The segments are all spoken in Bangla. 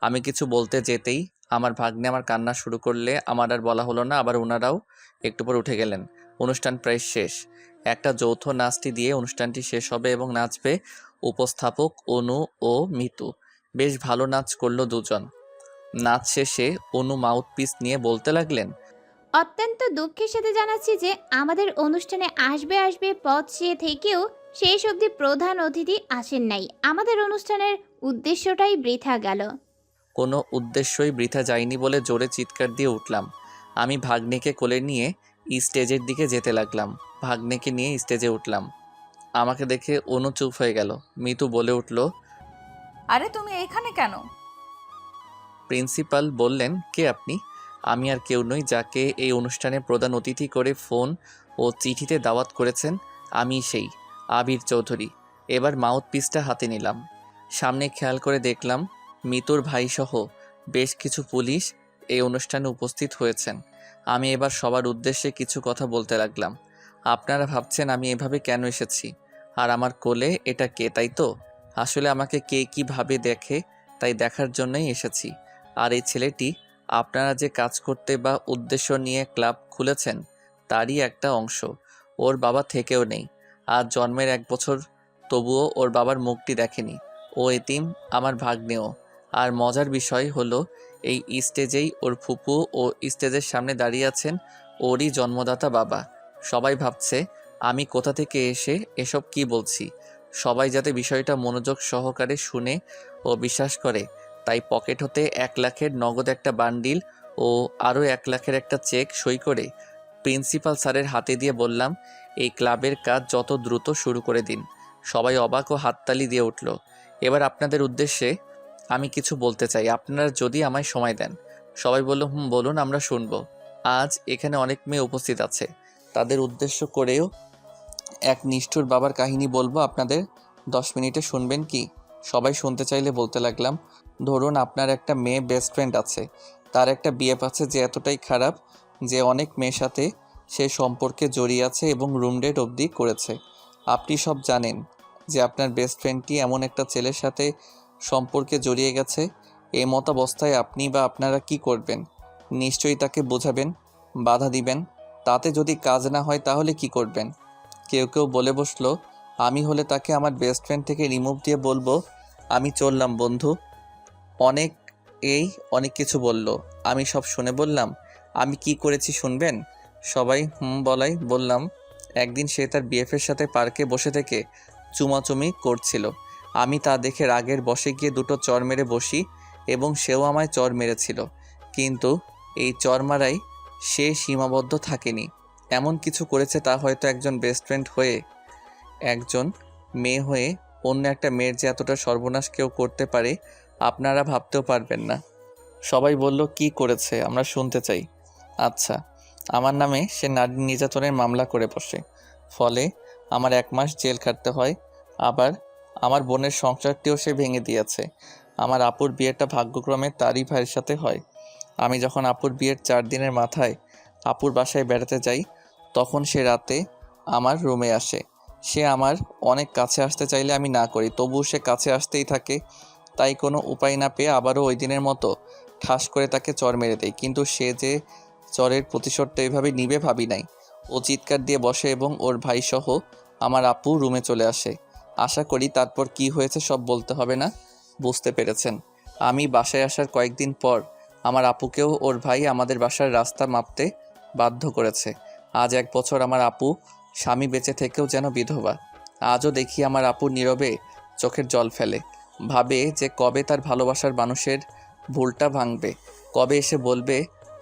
আমি কিছু বলতে যেতেই আমার ভাগ্নে আমার কান্না শুরু করলে আমার আর বলা হলো না। আবার ওনারাও একটু পর উঠে গেলেন। অনুষ্ঠান প্রায় শেষ। একটা যৌথ নাচটি দিয়ে অনুষ্ঠানটি শেষ হবে এবং নাচবে উপস্থাপক অনু ও মিতু। বেশ ভালো নাচ করলো দুজন। নাচ শেষে অনু মাউথপিস নিয়ে বলতে লাগলেন, অত্যন্ত দুঃখের সাথে জানাচ্ছি যে আমাদের অনুষ্ঠানে আসবে আসবে পথ চেয়ে থেকেও শেষ অবধি প্রধান অতিথি আসেন নাই। আমাদের অনুষ্ঠানের উদ্দেশ্যটাই বৃথা গেল। কোনো উদ্দেশ্যই বৃথা যায়নি বলে জোরে চিৎকার দিয়ে উঠলাম। আমি ভাগ্নেকে কোলে নিয়ে স্টেজের দিকে যেতে লাগলাম। ভাগ্নেকে নিয়ে স্টেজে উঠলাম। আমাকে দেখে অনু চুপ হয়ে গেল। মিতু বলে উঠল, আরে তুমি এখানে কেন? প্রিন্সিপাল বললেন, কে আপনি? আমি আর কেউ নই, যাকে এই অনুষ্ঠানে প্রধান অতিথি করে ফোন ও চিঠিতে দাওয়াত করেছেন। আমি সেই আবির চৌধুরী। এবার মাউথপিসটা হাতে নিলাম। সামনে খেয়াল করে দেখলাম মিতুর ভাইসহ বেশ কিছু পুলিশ এই অনুষ্ঠানে উপস্থিত হয়েছেন। আমি এবার সবার উদ্দেশ্যে কিছু কথা বলতে লাগলাম। আপনারা ভাবছেন আমি এভাবে কেন এসেছি, আর আমার কোলে এটা কে, তাই তো? আসলে আমাকে কে কীভাবে দেখে তাই দেখার জন্যই এসেছি। আর এই ছেলেটি আপনারা যে কাজ করতে বা উদ্দেশ্য নিয়ে ক্লাব খুলেছেন তারই একটা অংশ। ওর বাবা থেকেও নেই, আজ জন্মের 1 বছর, তবুও ওর বাবার মুখটি দেখেনি। ও এতিম, আমার ভাগ্নেও। আর মজার বিষয় হলো এই স্টেজেই ওর ফুপু ও স্টেজের সামনে দাঁড়িয়ে আছেন ওরই জন্মদাতা বাবা। সবাই ভাবছে আমি কোথা থেকে এসে এসব কি বলছি। সবাই যাতে বিষয়টা মনোযোগ সহকারে শুনে ও বিশ্বাস করে, তাই পকেট হতে 1 লাখের নগদ একটা বান্ডিল ও আরও 1 লাখের একটা চেক সই করে প্রিন্সিপাল স্যারের হাতে দিয়ে বললাম, এই ক্লাবের কাজ যত দ্রুত শুরু করে দিন। সবাই অবাক ও হাততালি দিয়ে উঠল। এবার আপনাদের উদ্দেশ্যে আমি কিছু বলতে চাই, আপনারা যদি আমায় সময় দেন। সবাই বলল, বলুন, আমরা শুনবো। আজ এখানে অনেক মেয়ে উপস্থিত আছে, তাদের উদ্দেশ্য করেও এক নিষ্ঠুর বাবার কাহিনী বলবো আপনাদের। 10 মিনিটে শুনবেন কি? সবাই শুনতে চাইলে বলতে লাগলাম, ধরুন আপনার একটা মেয়ে বেস্ট ফ্রেন্ড আছে, তার একটা বিএফ আছে যে এতটাই খারাপ যে অনেক মেয়ের সাথে সে সম্পর্কে জড়িয়ে আছে এবং রুম ডেট অবধি করেছে। আপনি সব জানেন যে আপনার বেস্ট ফ্রেন্ডটি এমন একটা ছেলের সাথে সম্পর্কে জড়িয়ে গেছে। এই মতাবস্থায় আপনি বা আপনারা কি করবেন? নিশ্চয়ই তাকে বোঝাবেন, বাধা দিবেন। তাতে যদি কাজ না হয় তাহলে কি করবেন? কেউ কেউ বলে বসলো, আমি হলে তাকে আমার বেস্ট ফ্রেন্ড থেকে রিমুভ দিয়ে বলবো, আমি চললাম বন্ধু। অনেক এই অনেক কিছু বলল। আমি সব শুনে বললাম, আমি কি করেছি শুনবেন? সবাই বলাই বললাম, একদিন সে তার বিএফের সাথে পার্কে বসে থেকে চুমাচুমি করছিল। আমি তা দেখে রাগের বশে গিয়ে দুটো চর মেরে বসি এবং সেও আমায় চর মেরেছিল। কিন্তু এই চর মারাই সে সীমাবদ্ধ থাকেনি, এমন কিছু করেছে তা হয়তো একজন বেস্ট ফ্রেন্ড হয়ে, একজন মেয়ে হয়ে অন্য একটা মেয়ের যে এতটা সর্বনাশ কেউ করতে পারে আপনারা ভাবতেও পারবেন না। সবাই বলল, কি করেছে আমরা শুনতে চাই। আচ্ছা, আমার নামে সে নারী নির্যাতনের মামলা করে বসে, ফলে আমার 1 মাস জেল খাটতে হয়। আবার আমার বোনের সংসারটিও সে ভেঙে দিয়েছে। আমার আপুর বিয়েটা ভাগ্যক্রমে তারই ভাইয়ের সাথে হয়। আমি যখন আপুর বিয়ের 4 দিনের মাথায় আপুর বাসায় বেড়াতে যাই, তখন সে রাতে আমার রুমে আসে। সে আমার অনেক কাছে আসতে চাইলে আমি না করি, তবুও সে কাছে আসতেই থাকে। তাই কোনো উপায় না পেয়ে আবারও ওই দিনের মতো ঠাস করে তাকে চর মেরে দেয়। কিন্তু সে যে চরের প্রতিশোধটা এভাবে নিবে ভাবি নাই। ও চিৎকার দিয়ে বসে এবং ওর ভাইসহ আমার আপু রুমে চলে আসে। আশা করি তারপর কি হয়েছে সব বলতে হবে না, বুঝতে পেরেছেন। আমি বাসায় আসার কয়েকদিন পর আমার আপুকেও ওর ভাই আমাদের বাসার রাস্তা মাপতে বাধ্য করেছে। আজ 1 বছর আমার আপু স্বামী বেঁচে থেকেও যেন বিধবা। আজও দেখি আমার আপু নীরবে চোখের জল ফেলে, ভাবে যে কবে তার ভালোবাসার মানুষের ভুলটা ভাঙবে, কবে এসে বলবে,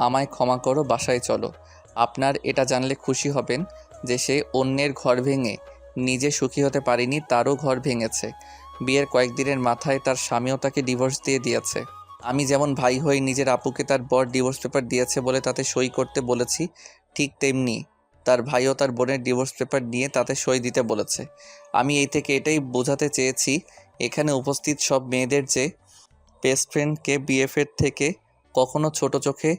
আমায় ক্ষমা করো, বাসায় চলো। আপনার এটা জানলে খুশি হবেন যে সে অন্যের ঘর ভেঙে নিজে সুখী হতে পারেনি, তারও ঘর ভেঙেছে। বিয়ের কয়েকদিনের মাথায় তার স্বামীও তাকে ডিভোর্স দিয়ে দিয়েছে। আমি যেমন ভাই হয়ে নিজের আপুকে তার বর ডিভোর্স পেপার দিয়েছে বলে তাতে সই করতে বলেছি, ঠিক তেমনি তার ভাইও তার বোনের ডিভোর্স পেপার নিয়ে তাতে সই দিতে বলেছে। আমি এই থেকে এটাই বোঝাতে চেয়েছি এখানে উপস্থিত সব মেয়েদের যে বেস্ট ফ্রেন্ডকে বিএফের থেকে কখনো ছোট চোখে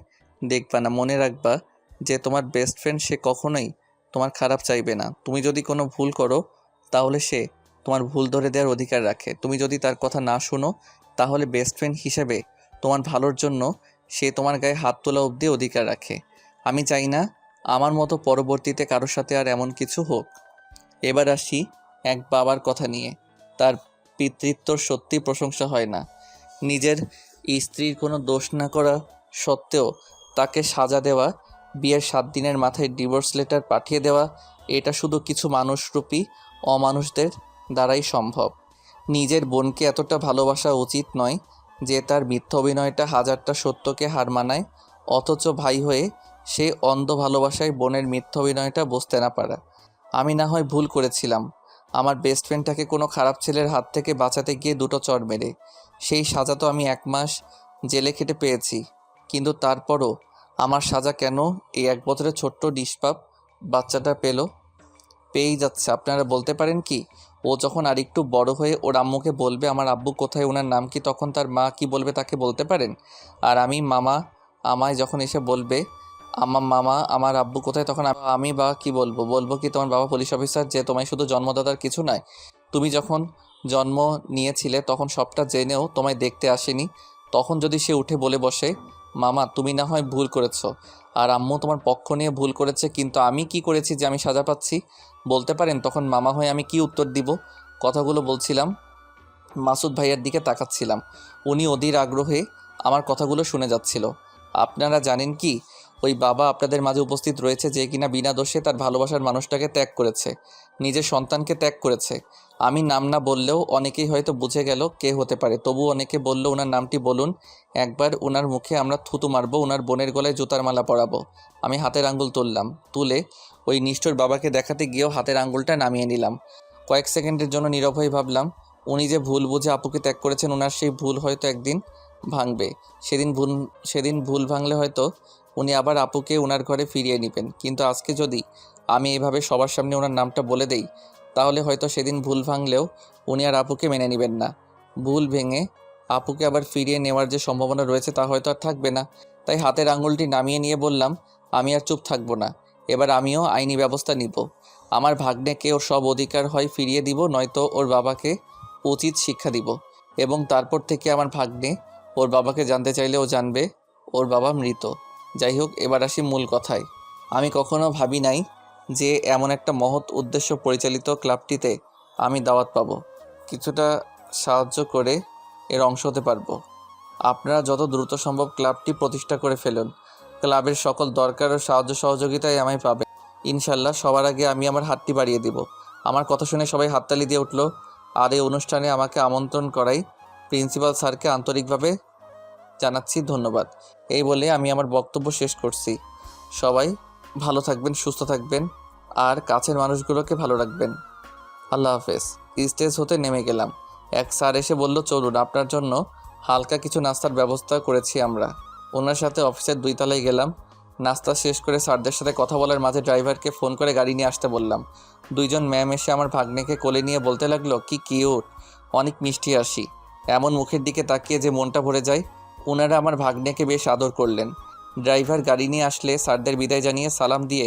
দেখবা না। মনে রাখবা যে তোমার বেস্ট ফ্রেন্ড সে কখনোই তোমার খারাপ চাইবে না। তুমি যদি কোনো ভুল করো তাহলে সে তোমার ভুল ধরে দেওয়ার অধিকার রাখে। তুমি যদি তার কথা না শুনো তাহলে বেস্ট ফ্রেন্ড হিসেবে তোমার ভালোর জন্য সে তোমার গায়ে হাত তোলা অবধি অধিকার রাখে। আমি চাই না আমার মতো পরবর্তীতে কারোর সাথে আর এমন কিছু হোক। এবার আসি এক বাবার কথা নিয়ে। তার পিতৃত্বর সত্যি প্রশংসা হয় না। নিজের স্ত্রীর কোনো দোষ না করা সত্ত্বেও তাকে সাজা দেওয়া, বিয়ের 7 দিনের মাথায় ডিভোর্স লেটার পাঠিয়ে দেওয়া, এটা শুধু কিছু মানুষরূপী অমানুষদের দ্বারাই সম্ভব। নিজের বোনকে এতটা ভালোবাসা উচিত নয় যে তার মিথ্যা অভিনয়টা হাজারটা সত্যকে হার মানায়, অথচ ভাই হয়ে সে অন্ধ ভালোবাসায় বোনের মিথ্যা অভিনয়টা বুঝতে না পারা। আমি না হয় ভুল করেছিলাম আমার বেস্ট ফ্রেন্ডটাকে কোনো খারাপ ছেলের হাত থেকে বাঁচাতে গিয়ে 2টো চড় মেরে। সেই সাজা তো আমি 1 মাস জেলে খেটে পেয়েছি, কিন্তু তারপরও আমার সাজা কেন এই 1 বছরের ছোট্ট নিষ্পাপ বাচ্চাটা পেয়েই যাচ্ছে? আপনারা বলতে পারেন কি? ও যখন আরেকটু বড় হয়ে ওর আম্মুকে বলবে আমার আব্বু কোথায়, ওনার নাম কি, তখন তার মা কি বলবে তাকে বলতে পারেন? আর আমি মামা আমায় যখন এসে বলবে মামা আমার আব্বু কোথায়, তখন আমি বা কি বলবো? বলবো কি তোমার বাবা পুলিশ অফিসার, যে তোমায় শুধু জন্মদাতার কিছু নয়, তুমি যখন জন্ম নিয়েছিলে তখন সবটা জেনেও তোমায় দেখতে আসেনি। তখন যদি সে উঠে বলে বসে মামা তুমি না হয় ভুল করেছো, আর আম্মু তোমার পক্ষ নিয়ে ভুল করেছে, কিন্তু আমি কি করেছি যে আমি সাজা পাচ্ছি, বলতে পারেন? তখন মামা হয়ে আমি কি উত্তর দিব? কথাগুলো বলছিলাম, মাসুদ ভাইয়ার দিকে তাকাচ্ছিলাম। উনি অধীর আগ্রহে আমার কথাগুলো শুনে যাচ্ছিল। আপনারা জানেন কি, ওই বাবা আপনাদের মাঝে উপস্থিত রয়েছে যে কিনা বিনা দোষে তার ভালোবাসার মানুষটাকে ত্যাগ করেছে, নিজের সন্তানকে ত্যাগ করেছে। আমি নাম না বললেও অনেকেই হয়তো বুঝে গেল কে হতে পারে, তবু অনেকে বলল ওনার নামটি বলুন, একবার ওনার মুখে আমরা থুতু মারবো, ওনার বোনের গলায় জুতার মালা পরাবো। আমি হাতের আঙ্গুল তুললাম, তুলে ওই নিষ্ঠুর বাবাকে দেখাতে গিয়েও হাতের আঙ্গুলটা নামিয়ে নিলাম। কয়েক সেকেন্ডের জন্য নীরব হয়ে ভাবলাম, উনি যে ভুল বুঝে আপুকে ত্যাগ করেছেন, ওনার সেই ভুল হয়তো একদিন ভাঙবে। সেদিন ভুল ভাঙলে হয়তো উনি আবার আপুকে ওনার ঘরে ফিরিয়ে নেবেন। কিন্তু আজকে যদি আমি এভাবে সবার সামনে ওনার নামটা বলে দেই, তাহলে হয়তো সেদিন ভুল ভাঙলেও উনি আর আপুকে মেনে নেবেন না। ভুল ভেঙে আপুকে আবার ফিরিয়ে নেওয়ার যে সম্ভাবনা রয়েছে তা হয়তো আর থাকবে না। তাই হাতের আঙুলটি নামিয়ে নিয়ে বললাম, আমি আর চুপ থাকবো না, এবার আমিও আইনি ব্যবস্থা নিব। আমার ভাগ্নেকে ওর সব অধিকার হয় ফিরিয়ে দিব, নয়তো ওর বাবাকে উচিত শিক্ষা দিব। এবং তারপর থেকে আমার ভাগ্নে ওর বাবাকে জানতে চাইলে ও জানবে ওর বাবা মৃত। যাই হোক, এবার আসি মূল কথায়। আমি কখনো ভাবি নাই যে এমন একটা মহৎ উদ্দেশ্য পরিচালিত ক্লাবটিতে আমি দাওয়াত পাবো, কিছুটা সাহায্য করে এর অংশ হতে পারবো। আপনারা যত দ্রুত সম্ভব ক্লাবটি প্রতিষ্ঠা করে ফেলুন। ক্লাবের সকল দরকার ও সাহায্য সহযোগিতায় আমায় পাবে ইনশাল্লাহ। সবার আগে আমি আমার হাতটি বাড়িয়ে দিব। আমার কথা শুনে সবাই হাততালি দিয়ে উঠল। আর এই অনুষ্ঠানে আমাকে আমন্ত্রণ করাই প্রিন্সিপাল স্যারকে আন্তরিকভাবে জানাচ্ছি ধন্যবাদ। এই বলে আমি আমার বক্তব্য শেষ করছি। সবাই ভালো থাকবেন, সুস্থ থাকবেন, আর কাছের মানুষগুলোকে ভালো রাখবেন। আল্লাহ হাফেজ। স্টেজ হতে নেমে গেলাম। এক স্যার এসে বলল, চলুন, আপনার জন্য হালকা কিছু নাস্তার ব্যবস্থা করেছি আমরা। ওনার সাথে অফিসের 2 তলায় গেলাম। নাস্তা শেষ করে স্যারদের সাথে কথা বলার মাঝে ড্রাইভারকে ফোন করে গাড়ি নিয়ে আসতে বললাম। 2 জন ম্যাম এসে আমার ভাগ্নেকে কোলে নিয়ে বলতে লাগলো, কি কিউট, অনেক মিষ্টি হাসি। এমন মুখের দিকে তাকিয়ে যে মনটা ভরে যায়। ওনারা আমার ভাগ্নেকে বেশ আদর করলেন। ড্রাইভার গাড়ি নিয়ে আসলে স্যারদের বিদায় জানিয়ে সালাম দিয়ে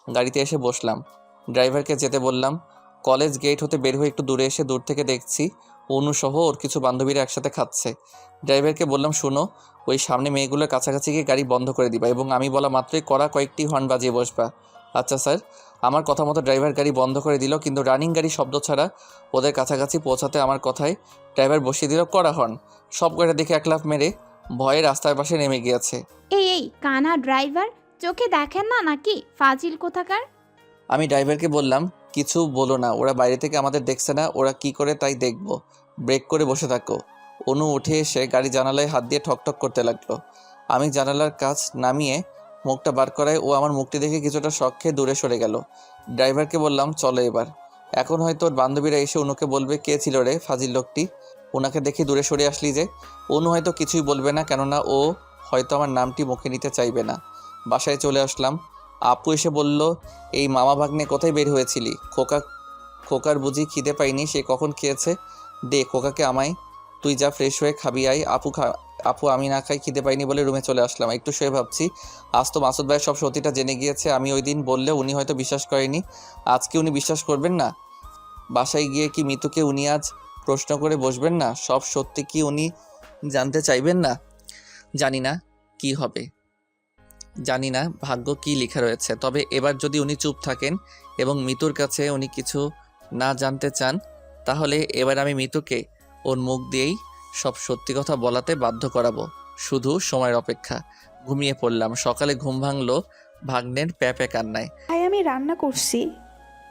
গাড়িতে এসে বসলাম। ড্রাইভারকে যেতে বললাম। কলেজ গেট হতে বের হয়ে একটু দূরে এসে দূর থেকে দেখছি অনুসহ ওর কিছু বান্ধবীরা একসাথে খাচ্ছে। ড্রাইভারকে বললাম, শুনো, ওই সামনে মেয়েগুলোর কাছাকাছি গিয়ে গাড়ি বন্ধ করে দিবা এবং আমি বলা মাত্রই কড়া কয়েকটি হর্ন বাজিয়ে বসবা। আচ্ছা স্যার। আমার কথা মতো ড্রাইভার গাড়ি বন্ধ করে দিল, কিন্তু রানিং গাড়ি শব্দ ছাড়া ওদের কাছাকাছি পৌঁছাতে আমার কথায় ড্রাইভার বসিয়ে দিল কড়া হর্ন। সব কয়টা দেখে এক লাফ মেরে ভয়ে রাস্তার পাশে নেমে গিয়েছে। এই কানা ড্রাইভার, চোখে দেখেন না নাকি, ফাজিল কোথাকার। আমি ড্রাইভারকে বললাম, কিছু বলো না, ওরা বাইরে থেকে আমাদের দেখছে না, ওরা কি করে তাই দেখবো, ব্রেক করে বসে থাকো। অনু উঠে এসে গাড়ি জানালায় হাত দিয়ে ঠকঠক করতে লাগলো। আমি জানালার কাছ নামিয়ে মুখটা বার করায় ও আমার মুখটি দেখে কিছুটা শক খেয়ে দূরে সরে গেল। ড্রাইভারকে বললাম, চলো এবার। এখন হয়তো ওর বান্ধবীরা এসে অনুকে বলবে, কে ছিল রে ফাজিল লোকটি, ওনাকে দেখে দূরে সরে আসলি যে। অনু হয়তো কিছুই বলবে না, কেননা ও হয়তো আমার নামটি মুখে নিতে চাইবে না। বাসায় চলে আসলাম। আপু এসে বলল, এই মামা ভাগ্নে কোথায় বের হয়েছিলি? খোকার বুঝি খিদে পাইনি, সে কখন খেয়েছে? দে খোকাকে আমায়, তুই যা ফ্রেশ হয়ে খাবি আয়। আপু আমি না খাই, খিদে পাইনি বলে রুমে চলে আসলাম। একটু শুয়ে ভাবছি, আজ তো মাসুদ ভাই সব সত্যিটা জেনে গিয়েছে। আমি ওই দিন বললে উনি হয়তো বিশ্বাস করেনি, আজকে উনি বিশ্বাস করবেন না। বাসায় গিয়ে কি মিতুকে উনি আজ প্রশ্ন করে বসবেন না? সব সত্যি কি উনি জানতে চাইবেন না? জানি না কি হবে, জানি না ভাগ্য কি লেখা রয়েছে। তবে এবার যদি উনি চুপ থাকেন এবং মিতুর কাছে উনি কিছু না জানতে চান, তাহলে এবার আমি মিতুকে ওর মুখ দিয়েই সব সত্যি কথা বলাতে বাধ্য করাবো। শুধু সময়ের অপেক্ষা। ঘুমিয়ে পড়লাম। সকালে ঘুম ভাঙলো ভাগ্নের প্যাপে কান্নায়। ভাই আমি রান্না করছি।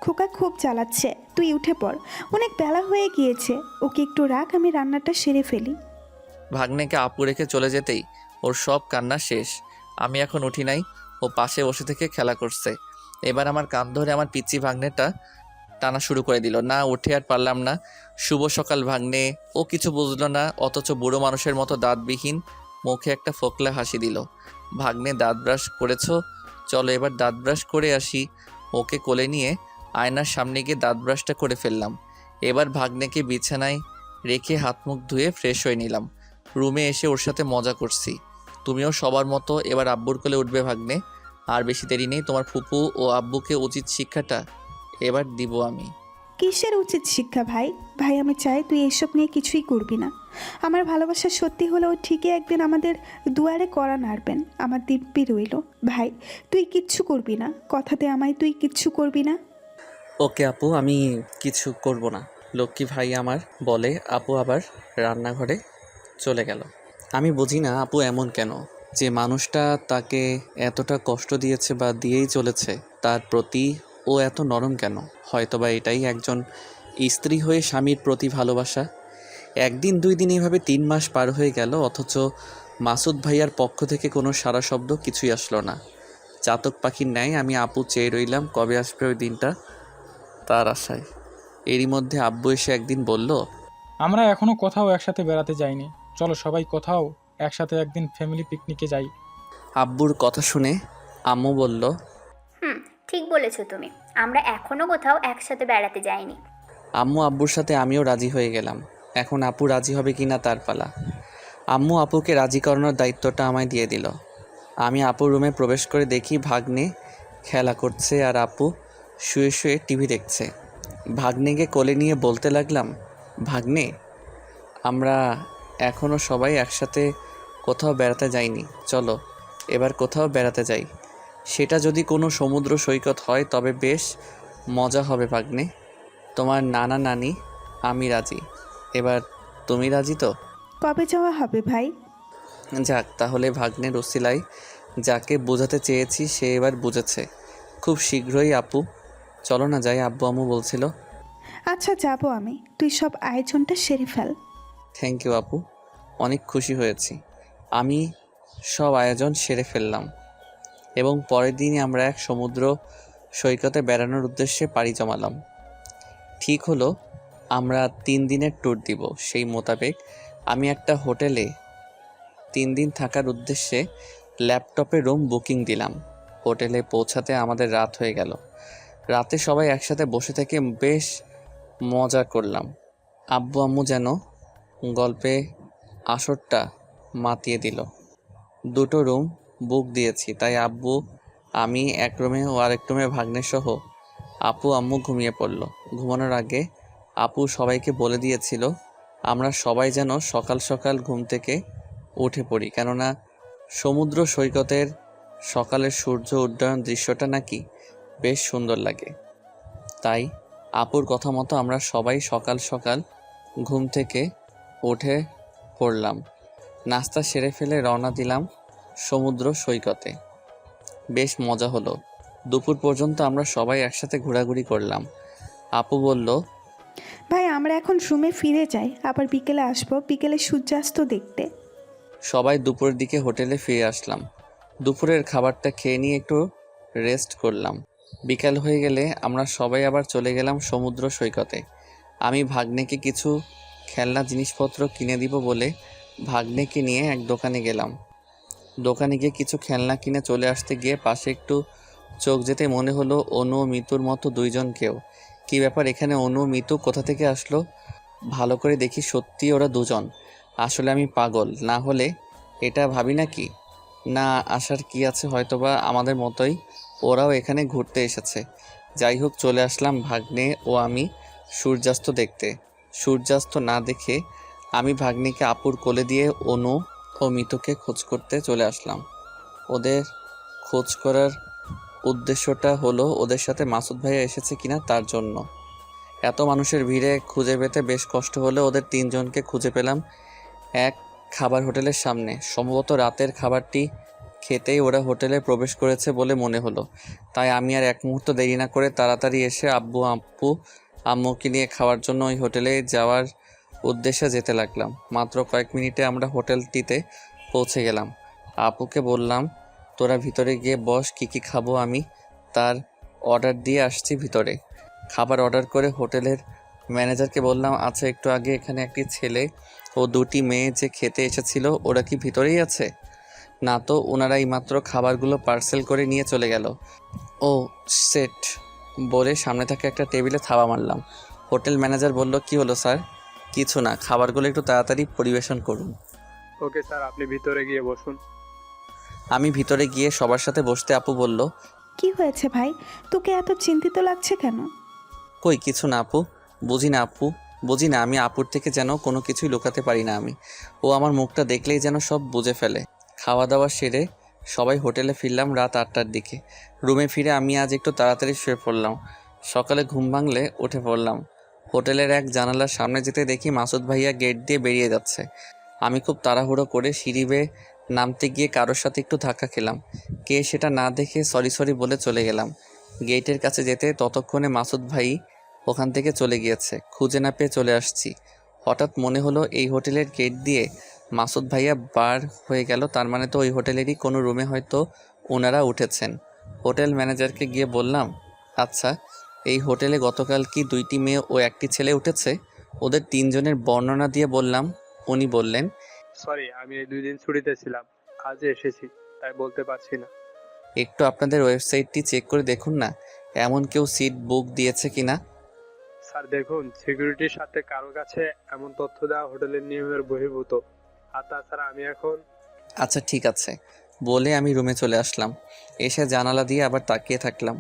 খোকা খুব জ্বালাচ্ছে, তুই উঠে পড়, অনেক বেলা হয়ে গিয়েছে। ওকে একটু রাখ, আমি রান্নাটা সেরে ফেলি। ভাগ্নেকে আপু রেখে চলে যেতেই ওর সব কান্না শেষ। আমি এখন উঠি নাই, ও পাশে বসে থেকে খেলা করছে। এবার আমার কান ধরে আমার পিচ্চি ভাগ্নেটা টানা শুরু করে দিল। না উঠে আর পারলাম না। শুভ সকাল ভাগ্নে। ও কিছু বুঝলো না, অথচ বুড়ো মানুষের মতো দাঁতবিহীন মুখে একটা ফোকলা হাসি দিল। ভাগ্নে দাঁত ব্রাশ করেছো? চলো এবার দাঁত ব্রাশ করে আসি। ওকে কোলে নিয়ে আয়নার সামনে গিয়ে দাঁত ব্রাশটা করে ফেললাম। এবার ভাগ্নেকে বিছানায় রেখে হাত মুখ ধুয়ে ফ্রেশ হয়ে নিলাম। রুমে এসে ওর সাথে মজা করছি। তুমিও সবার মতো এবার আব্বুর কোলে উঠবে ভাগ্নে। আর বেশি দেরি নেই, তোমার ফুপু ও আব্বুকে উচিত শিক্ষাটা এবার দিব আমি। কিসের উচিত শিক্ষা ভাই? ভাই আমি চাই তুই এসব নিয়ে কিছুই করবি না। আমার ভালোবাসা সত্যি হলেও ঠিকই একদিন আমাদের দুয়ারে কড়া নাড়বেন, আমার দিব্যি রইল। ভাই তুই কিচ্ছু করবি না, কথাতে আমায় তুই কিচ্ছু করবি না। ওকে আপু, আমি কিছু করব না। লক্ষ্মী ভাই আমার বলে আপু আবার রান্নাঘরে চলে গেল। আমি বুঝি না আপু এমন কেন, যে মানুষটা তাকে এতটা কষ্ট দিয়েছে বা দিয়েই চলেছে, তার প্রতি ও এত নরম কেন? হয়তোবা এটাই একজন স্ত্রী হয়ে স্বামীর প্রতি ভালোবাসা। একদিন দুই দিন এভাবে 3 মাস পার হয়ে গেল, অথচ মাসুদ ভাইয়ার পক্ষ থেকে কোনো সাড়া শব্দ কিছুই আসলো না। চাতক পাখির ন্যায় আমি আপু চেয়ে রইলাম কবে আসবে ওই দিনটা, তার আশায়। এরই মধ্যে আব্বু এসে একদিন বলল, আমরা এখনো কোথাও একসাথে বেড়াতে যাইনি, চলো সবাই কোথাও একসাথে একদিন ফ্যামিলি পিকনিকে যাই। আব্বুর কথা শুনে আম্মু বলল, ঠিক বলেছো তুমি, আমরা এখনো কোথাও একসাথে বেড়াতে যাইনি। আম্মু আব্বুর সাথে আমিও রাজি হয়ে গেলাম। এখন আপু রাজি হবে কি না তার পালা। আম্মু আপুকে রাজি করানোর দায়িত্বটা আমায় দিয়ে দিল। আমি আপুর রুমে প্রবেশ করে দেখি ভাগ্নে খেলা করছে আর আপু শুয়ে শুয়ে টিভি দেখছে। ভাগ্নেকে কোলে নিয়ে বলতে লাগলাম, ভাগ্নে, আমরা এখনও সবাই একসাথে কোথাও বেড়াতে যাইনি, চলো এবার কোথাও বেড়াতে যাই। সেটা যদি কোনো সমুদ্র সৈকত হয় তবে বেশ মজা হবে ভাগ্নে। তোমার নানা নানি আমি রাজি। এবার তুমি রাজি তো? কবে যাওয়া হবে ভাই? যাক, তাহলে ভাগ্নের ওসিলায় যাকে বোঝাতে চেয়েছি সে এবার বুঝেছে। খুব শীঘ্রই আপু, চলো না যাই, আব্বু আম্মু বলছিল। আচ্ছা যাব আমি, তুই সব আয়োজনটা সেরে ফেল। থ্যাংক ইউ আপু, অনেক খুশি হয়েছি। আমি সব আয়োজন সেরে ফেললাম এবং পরের দিনই আমরা এক সমুদ্র সৈকতে বেড়ানোর উদ্দেশ্যে পাড়ি জমালাম। ঠিক হলো আমরা 3 দিনের ট্যুর দিব। সেই মোতাবেক আমি একটা হোটেলে 3 দিন থাকার উদ্দেশ্যে ল্যাপটপে রুম বুকিং দিলাম। হোটেলে পৌঁছাতে আমাদের রাত হয়ে গেল। রাতে সবাই একসাথে বসে থেকে বেশ মজা করলাম। আব্বু আম্মু যেন গল্পে আসরটা মাতিয়ে দিল। 2টো রুম বুক দিয়েছি, তাই আব্বু আমি এক রুমে ও আরেক রুমে ভাগ্নের সহ আপু আম্মু ঘুমিয়ে পড়ল। ঘুমানোর আগে আপু সবাইকে বলে দিয়েছিল আমরা সবাই যেন সকাল সকাল ঘুম থেকে উঠে পড়ি, কেননা সমুদ্র সৈকতের সকালের সূর্য উড্ডয়ন দৃশ্যটা নাকি বেশ সুন্দর লাগে। তাই আপুর কথা মতো আমরা সবাই সকাল সকাল ঘুম থেকে উঠে পড়লাম। নাস্তা সেরে ফেলে রওনা দিলাম সমুদ্র সৈকতে। বেশ মজা হলো। দুপুর পর্যন্ত আমরা সবাই একসাথে ঘোরাঘুরি করলাম। আপু বলল, ভাই আমরা এখন রুমে ফিরে যাই, আবার বিকেলে আসবো, বিকেলে সূর্যাস্ত দেখতে। সবাই দুপুরের দিকে হোটেলে ফিরে আসলাম। দুপুরের খাবারটা খেয়ে নিয়ে একটু রেস্ট করলাম। বিকাল হয়ে গেলে আমরা সবাই আবার চলে গেলাম সমুদ্র সৈকতে। আমি ভাগ্নেকে কিছু খেলনা জিনিসপত্র কিনে দিব বলে ভাগ্নেকে নিয়ে এক দোকানে গেলাম। দোকানে গিয়ে কিছু খেলনা কিনে চলে আসতে গিয়ে পাশে একটু চোখ যেতে মনে হলো অনু ও মিতুর মতো দুইজন কেউ। কী ব্যাপার, এখানে অনু মিতু কোথা থেকে আসলো? ভালো করে দেখি সত্যি ওরা দুজন। আসলে আমি পাগল না হলে এটা ভাবি নাকি? না আসার কি আছে, হয়তোবা আমাদের মতোই ওরাও এখানে ঘুরতে এসেছে। যাই হোক, চলে আসলাম ভাগ্নে ও আমি সূর্যাস্ত দেখতে। সূর্যাস্ত না দেখে আমি ভাগ্নিকে আপুর কোলে দিয়ে অনু ও মিতুকে খোঁজ করতে চলে আসলাম। ওদের খোঁজ করার উদ্দেশ্যটা হলো ওদের সাথে মাসুদ ভাইয়া এসেছে কিনা তার জন্য। এত মানুষের ভিড়ে খুঁজে পেতে বেশ কষ্ট হলে ওদের তিনজনকে খুঁজে পেলাম এক খাবার হোটেলের সামনে। সম্ভবত রাতের খাবারটি খেতেই ওরা হোটেলে প্রবেশ করেছে বলে মনে হলো। তাই আমি আর এক মুহূর্ত দেরি না করে তাড়াতাড়ি এসে আব্বু আম্মুকে নিয়ে খাওয়ার জন্য ওই হোটেলে যাওয়ার উদ্দেশ্যে যেতে লাগলাম। মাত্র কয়েক মিনিটে আমরা হোটেলটিতে পৌঁছে গেলাম। আপুকে বললাম, তোরা ভিতরে গিয়ে বস, কী খাবো আমি তার অর্ডার দিয়ে আসছি ভিতরে। খাবার অর্ডার করে হোটেলের ম্যানেজারকে বললাম, আচ্ছা একটু আগে এখানে একটি ছেলে ও দুটি মেয়ে যে খেতে এসেছিল ওরা কি ভিতরেই আছে? না তো, ওনারা এইমাত্র খাবারগুলো পার্সেল করে নিয়ে চলে গেল। ও সেট বলে সামনে থাকা একটা টেবিলে থাবা মারলাম। হোটেল ম্যানেজার বলল, কি হলো স্যার? কিছু না, খাবারগুলো একটু তাড়াতাড়ি পরিবেশন করুন। ওকে স্যার, আপনি ভিতরে গিয়ে বসুন। আমি ভিতরে গিয়ে সবার সাথে বসতে আপু বলল, কি হয়েছে ভাই, তোকে এত চিন্তিত লাগছে কেন? কই কিছু না আপু, বুঝি না, আমি আপুর থেকে যেন কোনো কিছুই লুকাতে পারি না আমি। ও আমার মুখটা দেখলেই যেন সব বুঝে ফেলে। খাওয়া দাওয়া সেরে সবাই হোটেলে ফিরলাম রাত 8টার দিকে। রুমে ফিরে আমি আজ একটু তাড়াতাড়ি শুয়ে পড়লাম। সকালে ঘুম ভাঙলে উঠে পড়লাম। হোটেলের এক জানালার সামনে যেতে দেখি মাসুদ ভাইয়া গেট দিয়ে বেরিয়ে যাচ্ছে। আমি খুব তাড়াহুড়ো করে সিঁড়ি বেয়ে নামতে গিয়ে কারোর সাথে একটু ধাক্কা খেলাম। কে সেটা না দেখে সরি বলে চলে গেলাম। গেটের কাছে যেতে ততক্ষণে মাসুদ ভাই ওখান থেকে চলে গিয়েছে। খুঁজে না পেয়ে চলে আসছি। হঠাৎ মনে হলো এই হোটেলের গেট দিয়ে মাসুদ ভাইয়া বার হয়ে গেল, তার মানে তো ওই হোটেলেরই কোনো রুমে হয়তো ওনারা উঠেছেন। হোটেল ম্যানেজারকে গিয়ে বললাম, আচ্ছা এই হোটেলে গতকাল কি 2টি মেয়ে ও একটি ছেলে উঠেছে? ওদের 3জনের বর্ণনা দিয়ে বললাম। উনি বললেন, সরি, আমি এই 2 দিন ছুটিতে ছিলাম, আজ এসেছি, তাই বলতে পারছি না। একটু আপনাদের ওয়েবসাইটটি চেক করে দেখুন না, এমন কেউ সিট বুক দিয়েছে কিনা। স্যার দেখুন, সিকিউরিটির সাথে কারো কাছে এমন তথ্য দেওয়া হোটেলের নিয়মের বহির্ভূত। আর তাছাড়া আমি এখন আচ্ছা ঠিক আছে বলে আমি রুমে চলে আসলাম। এসে জানালা দিয়ে আবার তাকিয়ে থাকলাম।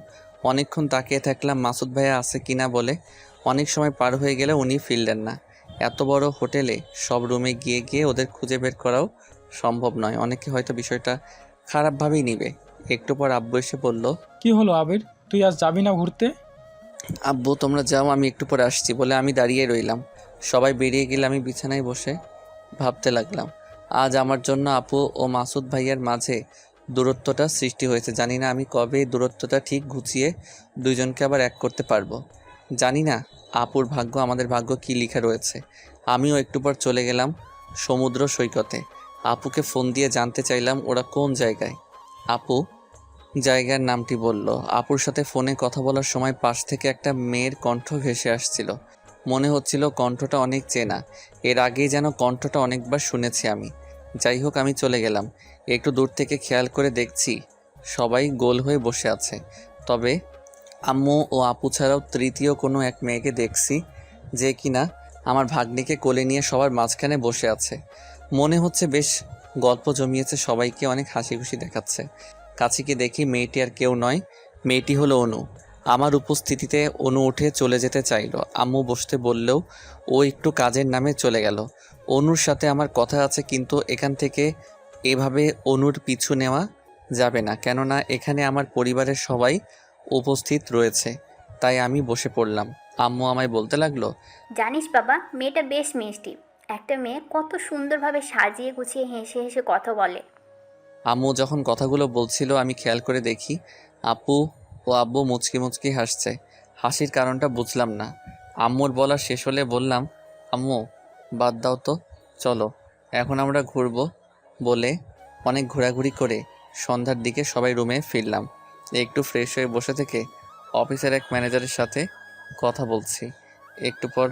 অনেকক্ষণ তাকিয়ে থাকলাম মাসুদ ভাইয়া আছে কিনা বলে। অনেক সময় পার হয়ে গেলে উনি ফিরলেন না। এত বড় হোটেলে সব রুমে গিয়ে ওদের খুঁজে বের করাও সম্ভব নয়। অনেকে হয়তো বিষয়টা খারাপভাবেই নিবে। একটু পর আব্বু এসে বলল, কি হলো আবির, তুই আজ যাবি না ঘুরতে? আব্বু তোমরা যাও, আমি একটু পরে আসছি বলে আমি দাঁড়িয়ে রইলাম। সবাই বেরিয়ে গেলে আমি বিছানায় বসে ভাবতে লাগলাম, আজ আমার জন্য আপু ও মাসুদ ভাইয়ার মাঝে দূরত্বটা সৃষ্টি হয়েছে। জানি না আমি কবে এই দূরত্বটা ঠিক গুছিয়ে দুইজনকে আবার এক করতে পারবো। জানি না আপুর ভাগ্য আমাদের ভাগ্য কি লেখা রয়েছে। আমিও একটু পর চলে গেলাম সমুদ্র সৈকতে। আপুকে ফোন দিয়ে জানতে চাইলাম ওরা কোন জায়গায়। আপু জায়গার নামটি বলল। আপুর সাথে ফোনে কথা বলার সময় পাশ থেকে একটা মেয়ের কণ্ঠ ভেসে আসছিল। মনে হচ্ছিল কণ্ঠটা অনেক চেনা, এর আগেই যেন কণ্ঠটা অনেকবার শুনেছি আমি। যাই হোক আমি চলে গেলাম। একটু দূর থেকে খেয়াল করে দেখছি সবাই গোল হয়ে বসে আছে। তবে আম্মু ও আপু ছাড়াও তৃতীয় কোনো এক মেয়েকে দেখছি যে কিনা আমার ভাগ্নিকে কোলে নিয়ে সবার মাঝখানে বসে আছে। মনে হচ্ছে বেশ গল্প জমিয়েছে, সবাইকে অনেক হাসি খুশি দেখাচ্ছে। কাছে গিয়ে দেখি মেয়েটি আর কেউ নয়, মেয়েটি হলো অনু। আমার উপস্থিতিতে অনু উঠে চলে যেতে চাইলো। আম্মু বসতে বললেও ও একটু কাজের নামে চলে গেল। অনুর সাথে আমার কথা আছে, কিন্তু এখান থেকে এভাবে অনুর পিছু নেওয়া যাবে না, কেননা এখানে আমার পরিবারের সবাই উপস্থিত রয়েছে। তাই আমি বসে পড়লাম। আম্মু আমায় বলতে লাগলো, জানিস বাবা, মেয়েটা বেশ মিষ্টি। একটা মেয়ে কত সুন্দরভাবে সাজিয়ে গুছিয়ে হেসে হেসে কথা বলে। আম্মু যখন কথাগুলো বলছিল আমি খেয়াল করে দেখি আপু ও আব্বু মুচকি মুচকি হাসছে। হাসির কারণটা বুঝলাম না। আম্মুর বলা শেষ হলে বললাম, আম্মু বাদ দাও তো, চলো এখন আমরা ঘুরবো। বলে অনেক ঘোরাঘুরি করে সন্ধ্যার দিকে সবাই রুমে ফিরলাম। একটু ফ্রেশ হয়ে বসে থেকে অফিসের এক ম্যানেজারের সাথে কথা বলছি। একটু পর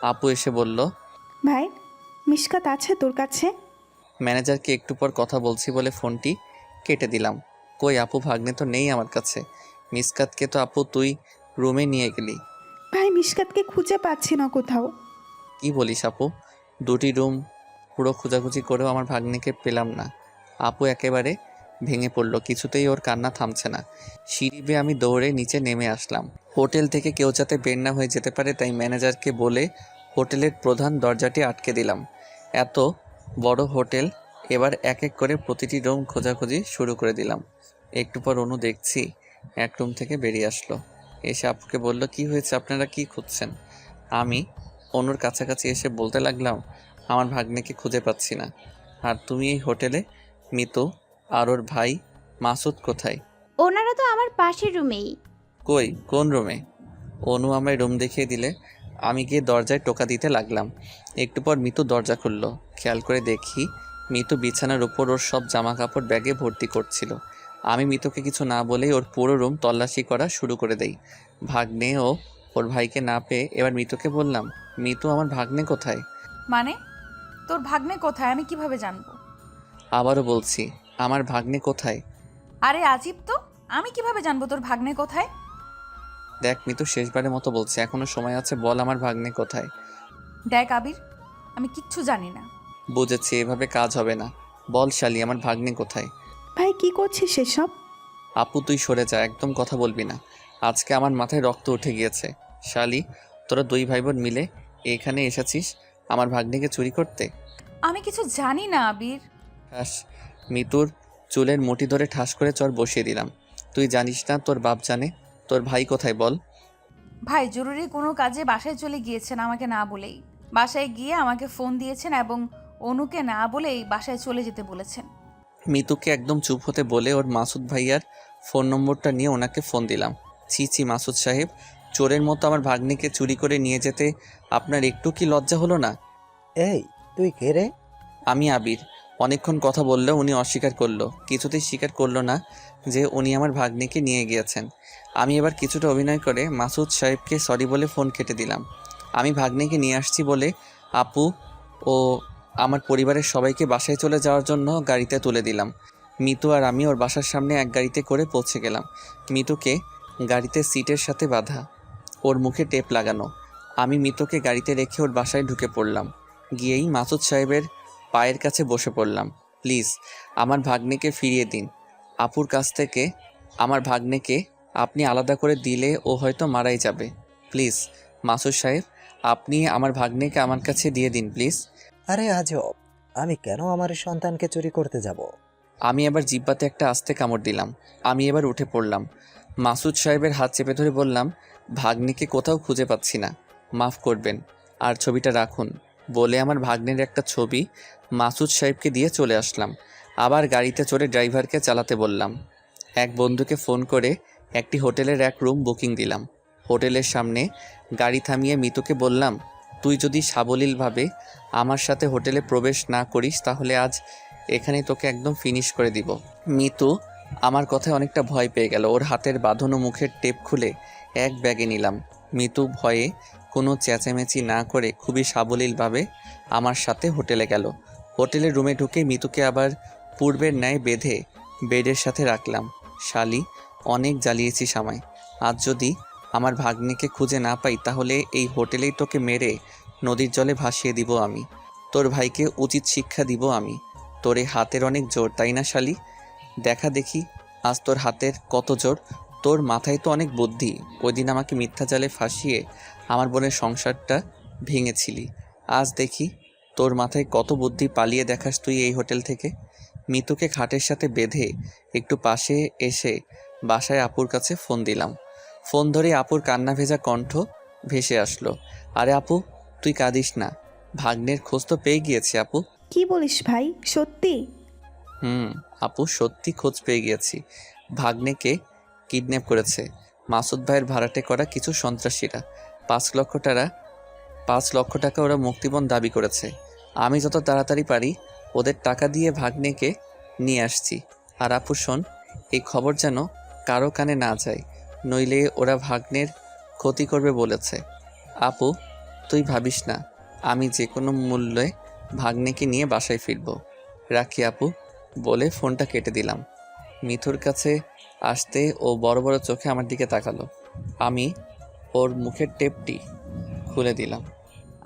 আপু এসে বলল, ভাই, মিশকাত আছে তোর কাছে? ম্যানেজারকে একটু পর কথা বলছি বলে ফোনটি কেটে দিলাম। কই আপু ভাগ্নে তো নেই আমার কাছে। মিসকাতকে তো আপু তুই রুমে নিয়ে গেলি। ভাই, মিশকাতকে খুঁজে পাচ্ছি না কোথাও। কি বলিস আপু? 2টি রুম পুরো খোঁজাখুঁজি করেও আমার ভাগ্নিকে পেলাম না। আপু একেবারে ভেঙে পড়লো, কিছুতেই ওর কান্না থামছে না। সিঁড়ি বেয়ে আমি দৌড়ে নিচে নেমে আসলাম। হোটেল থেকে কেউ যাতে বের না হয়ে যেতে পারে তাই ম্যানেজারকে বলে হোটেলের প্রধান দরজাটি আটকে দিলাম। এত বড় হোটেল, এবার এক এক করে প্রতিটি রুম খোঁজাখুঁজি শুরু করে দিলাম। একটু পর অনু দেখছি এক রুম থেকে বেরিয়ে আসলো। এসে আপুকে বলল, কি হয়েছে, আপনারা কি খুঁজছেন? আমি অনুর কাছাকাছি এসে বলতে লাগলাম, আমার ভাগ্নেকে খুঁজে পাচ্ছি না। আর তুমি এই হোটেলে? মিতু আর ওর ভাই মাসুদ কোথায়? ওনারা তো আমার পাশের রুমেই। কই, কোন রুমে? অনু আমায় রুম দেখিয়ে দিলে আমি গিয়ে দরজায় টোকা দিতে লাগলাম। একটু পর মিতু দরজা খুললো। খেয়াল করে দেখি মিতু বিছানার উপর ওর সব জামা কাপড় ব্যাগে ভর্তি করছিল। আমি মিতুকে কিছু না বলেই ওর পুরো রুম তল্লাশি করা শুরু করে দেই। ভাগ্নে ও ওর ভাইকে না পেয়ে এবার মিতুকে বললাম, মিতু আমার ভাগ্নে কোথায়? মানে তোর ভাগ্নে কোথায় আমি কিভাবে জানবো? আবারও বলছি, আমার ভাগ্নে কোথায়? আরে আজিব তো, আমি কিভাবে জানবো তোর ভাগ্নে কোথায়? দেখ মিতু, শেষবারের মতো বলছি, এখনো সময় আছে, বল আমার ভাগ্নে কোথায়। দেখ আবির, আমি কিচ্ছু জানি না। বুঝেছি, এভাবে কাজ হবে না। বল শালি, আমার ভাগ্নে কোথায়? ভাই কি করছিস সেসব? আপু তুই সরে যা, একদম কথা বলবি না। আজকে আমার মাথায় রক্ত উঠে গিয়েছে। শালি, তোরা দুই ভাই বোন মিলে এখানে এসেছিস আমার ভাগ্নিকে চুরি করতে? আমি কিছু জানি না আবির। ঠাস, মিতুর চুলের মুঠি ধরে ঠাস করে চর বসিয়ে দিলাম। তুই জানিস না, তোর বাপ জানে। তোর ভাই কোথায় বল? ভাই জরুরি কোনো কাজে বাসায় চলে গিয়েছেন আমাকে না বলেই। বাসায় গিয়ে আমাকে ফোন দিয়েছেন এবং অনুকে না বলেই বাসায় চলে যেতে বলেছেন। মিতুকে একদম চুপ হতে বলে ওর মাসুদ ভাইয়ার ফোন নম্বরটা নিয়ে ওনাকে ফোন দিলাম। ছি ছি মাসুদ সাহেব, চোরের মতো আমার ভাগ্নিকে চুরি করে নিয়ে যেতে আপনার একটু কি লজ্জা হলো না? এই তুই কে রে? আমি আবির। অনেকক্ষণ কথা বললেও উনি অস্বীকার করলো, কিছুতেই স্বীকার করলো না যে উনি আমার ভাগ্নিকে নিয়ে গিয়েছেন। আমি এবার কিছুটা অভিনয় করে মাসুদ সাহেবকে সরি বলে ফোন কেটে দিলাম। আমি ভাগ্নিকে নিয়ে আসছি বলে আপু ও আমার পরিবারের সবাইকে বাসায় চলে যাওয়ার জন্য গাড়িতে তুলে দিলাম। মিতু আর আমি ওর বাসার সামনে এক গাড়িতে করে পৌঁছে গেলাম। মিতুকে গাড়িতে সিটের সাথে বাঁধা, ওর মুখে টেপ লাগানো। আমি মিতুকে গাড়িতে রেখে ওর বাসায় ঢুকে পড়লাম। গিয়েই মাসুদ সাহেবের পায়ের কাছে বসে পড়লাম। প্লিজ আমার ভাগ্নেকে ফিরিয়ে দিন। আপুর কাছ থেকে আমার ভাগ্নেকে আপনি আলাদা করে দিলে ও হয়তো মারাই যাবে। প্লিজ মাসুদ সাহেব, আপনি আমার ভাগ্নেকে আমার কাছে দিয়ে দিন প্লিজ। আরে আজব, আমি কেন আমার সন্তানকে চুরি করতে যাব? আমি এবার জিব্বাতে একটা আস্তে কামড় দিলাম। আমি এবার উঠে পড়লাম। মাসুদ সাহেবের হাত চেপে ধরে বললাম, ভাগ্নিকে কোথাও খুঁজে পাচ্ছি না, মাফ করবেন, আর ছবিটা রাখুন বলে আমার ভাগ্নের একটা ছবি মাসুদ সাহেবকে দিয়ে চলে আসলাম। আবার গাড়িতে চড়ে ড্রাইভারকে চালাতে বললাম। এক বন্ধুকে ফোন করে একটি হোটেলের এক রুম বুকিং দিলাম। হোটেলের সামনে গাড়ি থামিয়ে মিতুকে বললাম, তুই যদি সাবলীলভাবে আমার সাথে হোটেলে প্রবেশ না করিস তাহলে আজ এখানে তোকে একদম ফিনিশ করে দিব। মিতু আমার কথায় অনেকটা ভয় পেয়ে গেল। ওর হাতের বাঁধানো মুখের টেপ খুলে এক ব্যাগে নিলাম। মিতু ভয়ে কোনো চেঁচামেচি না করে খুবই সাবলীলভাবে আমার সাথে হোটেলে গেল। হোটেলের রুমে ঢুকে মিতুকে আবার পূর্বের ন্যায় বেঁধে বেডের সাথে রাখলাম। শালি, অনেক জ্বালিয়েছিস আমায়। আজ যদি আমার ভাগ্নিকে খুঁজে না পাই তাহলে এই হোটেলেই তোকে মেরে নদীর জলে ভাসিয়ে দিব আমি। তোর ভাইকে উচিত শিক্ষা দিব আমি। তোর এই হাতের অনেক জোর, তাই না শালি? দেখা দেখি আজ তোর হাতের কত জোর। তোর মাথায় তো অনেক বুদ্ধি। ওই দিন আমাকে মিথ্যা জালে ফাঁসিয়ে আমার বোনের সংসারটা ভেঙেছিলি। আজ দেখি তোর মাথায় কত বুদ্ধি, পালিয়ে দেখাস তুই এই হোটেল থেকে। মিতুকে খাটের সাথে বেঁধে একটু পাশে এসে বাসায় আপুর কাছে ফোন দিলাম। ফোন ধরে আপুর কান্না ভেজা কণ্ঠ ভেসে আসলো। আরে আপু, তুই কাঁদিস না, ভাগ্নের খোঁজ তো পেয়ে গিয়েছি আপু। কি বলিস ভাই, সত্যি? আপু সত্যি খোঁজ পেয়ে গিয়েছি। ভাগ্নেকে কিডন্যাপ করেছে মাসুদ ভাইয়ের ভাড়াটে করা কিছু সন্ত্রাসীরা। 5 লক্ষ টাকা ওরা মুক্তিপণ দাবি করেছে। আমি যত তাড়াতাড়ি পারি ওদের টাকা দিয়ে ভাগ্নেকে নিয়ে আসছি। আর আপু শোন, এই খবর যেন কারো কানে না যায়, নইলে ওরা ভাগ্নের ক্ষতি করবে বলেছে। আপু তুই ভাবিস না, আমি যে কোনো মূল্যে ভাগ্নেকে নিয়ে বাসায় ফিরব। রাখি আপু বলে ফোনটা কেটে দিলাম। মিথুর কাছে আসতে ও বড় বড় চোখে আমার দিকে তাকালো। আমি ওর মুখের টেপটি খুলে দিলাম।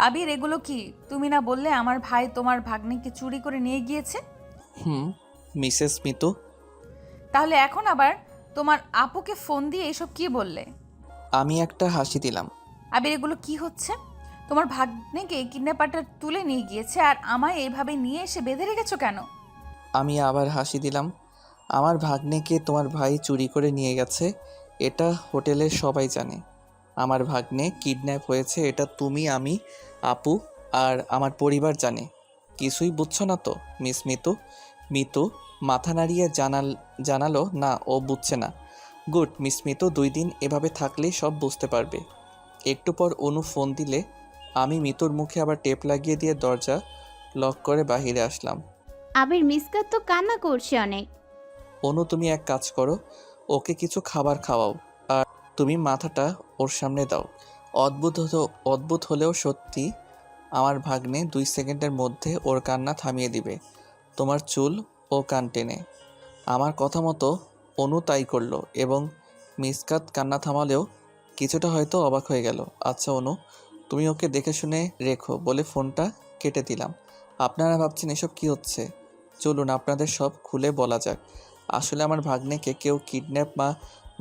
আবির, এগুলো কি? তুমি না বললে আমার ভাই তোমার ভাগ্নিকে চুরি করে নিয়ে গিয়েছে? মিসেস মিতু। তাহলে এখন আবার তোমার আপুকে ফোন দিয়ে এসব কি বললে? আমি একটা হাসি দিলাম। আবির, এগুলো কি হচ্ছে? তোমার ভাগ্নিকে কিডন্যাপারটা তুলে নিয়ে গিয়েছে আর আমায় এইভাবে নিয়ে এসে বেঁধে রেখেছো কেন? আমি আবার হাসি দিলাম। আমার ভাগ্নেকে তোমার ভাই চুরি করে নিয়ে গেছে, এটা হোটেলের সবাই জানে। আমার ভাগ্নে কিডন্যাপ হয়েছে, এটা তুমি, আমি, আপু আর আমার পরিবার জানে। কিছুই বুঝছো না তো মিস মিতু? মিতু মাথা নাড়িয়ে জানালো না, ও বুঝছে না। গুড মিস মিতু, 2 দিন এভাবে থাকলেই সব বুঝতে পারবে। একটু পর অনু ফোন দিলে আমি মিতুর মুখে আবার টেপ লাগিয়ে দিয়ে দরজা লক করে বাইরে আসলাম। আবির মিসকাত তো কান্না করছে অনেক। অনু, তুমি এক কাজ করো, ওকে কিছু খাবার খাওয়াও আর তুমি মাথাটা ওর সামনে দাও। অদ্ভুত হলেও সত্যি, আমার ভাগ্নে 2 সেকেন্ডের মধ্যে ওর কান্না থামিয়ে দিবে। তোমার চুল ও কান টেনে। আমার কথা মতো অনু তাই করলো এবং মিসকাত কান্না থামালেও কিছুটা হয়তো অবাক হয়ে গেল। আচ্ছা অনু, তুমি ওকে দেখে শুনে রেখো বলে ফোনটা কেটে দিলাম। আপনারা ভাবছেন এসব কি হচ্ছে? চলুন আপনাদের সব খুলে বলা যাক। আসলে আমার ভাগ্নেকে কেউ কিডন্যাপ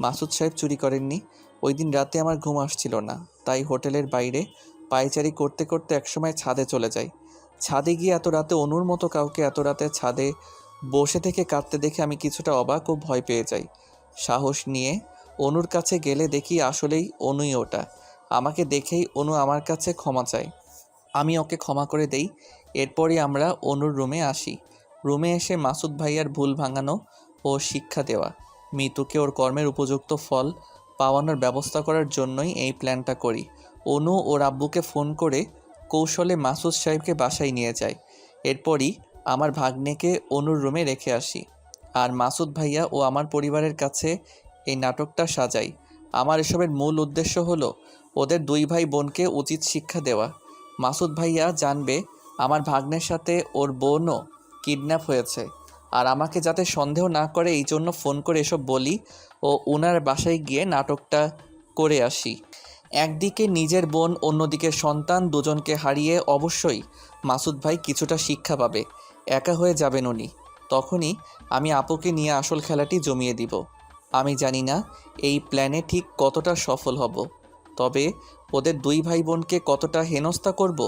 মাসুদ সাহেব চুরি করেননি। ওই দিন রাতে আমার ঘুম আসছিল না, তাই হোটেলের বাইরে পায়চারি করতে করতে একসময় ছাদে চলে যাই। ছাদে গিয়ে এত রাতে অনুর মতো কাউকে এত রাতে ছাদে বসে থেকে কাঁদতে দেখে আমি কিছুটা অবাক ও ভয় পেয়ে যাই। সাহস নিয়ে অনুর কাছে গেলে দেখি আসলেই অনুই ওটা। আমাকে দেখেই অনু আমার কাছে ক্ষমা চায়। আমি ওকে ক্ষমা করে দেই। এরপরই আমরা অনুর রুমে আসি। রুমে এসে মাসুদ ভাইয়ার ভুল ভাঙানো ও শিক্ষা দেওয়া, মিতুকে ওর কর্মের উপযুক্ত ফল পাওয়ানোর ব্যবস্থা করার জন্যই এই প্ল্যানটা করি। অনু ওর আব্বুকে ফোন করে কৌশলে মাসুদ সাহেবকে বাসায় নিয়ে যায়। এরপরই আমার ভাগ্নেকে অনুর রুমে রেখে আসি আর মাসুদ ভাইয়া ও আমার পরিবারের কাছে এই নাটকটা সাজাই। আমার এসবের মূল উদ্দেশ্য হলো ওদের 2 ভাই বোনকে উচিত শিক্ষা দেওয়া। মাসুদ ভাইয়া জানবে আমার ভাগ্নের সাথে ওর বোনও কিডন্যাপ হয়েছে, আর আমাকে যাতে সন্দেহ না করে এই জন্য ফোন করে এসব বলি ও ওনার বাসায় গিয়ে নাটকটা করে আসি। একদিকে নিজের বোন, অন্যদিকে সন্তান, দুজনকে হারিয়ে অবশ্যই মাসুদ ভাই কিছুটা শিক্ষা পাবে। একা হয়ে যাবেন উনি। তখনই আমি আপুকে নিয়ে আসল খেলাটি জমিয়ে দিব। আমি জানি না এই প্ল্যানে ঠিক কতটা সফল হব, তবে ওদের 2 ভাই বোনকে কতটা হেনস্থা করব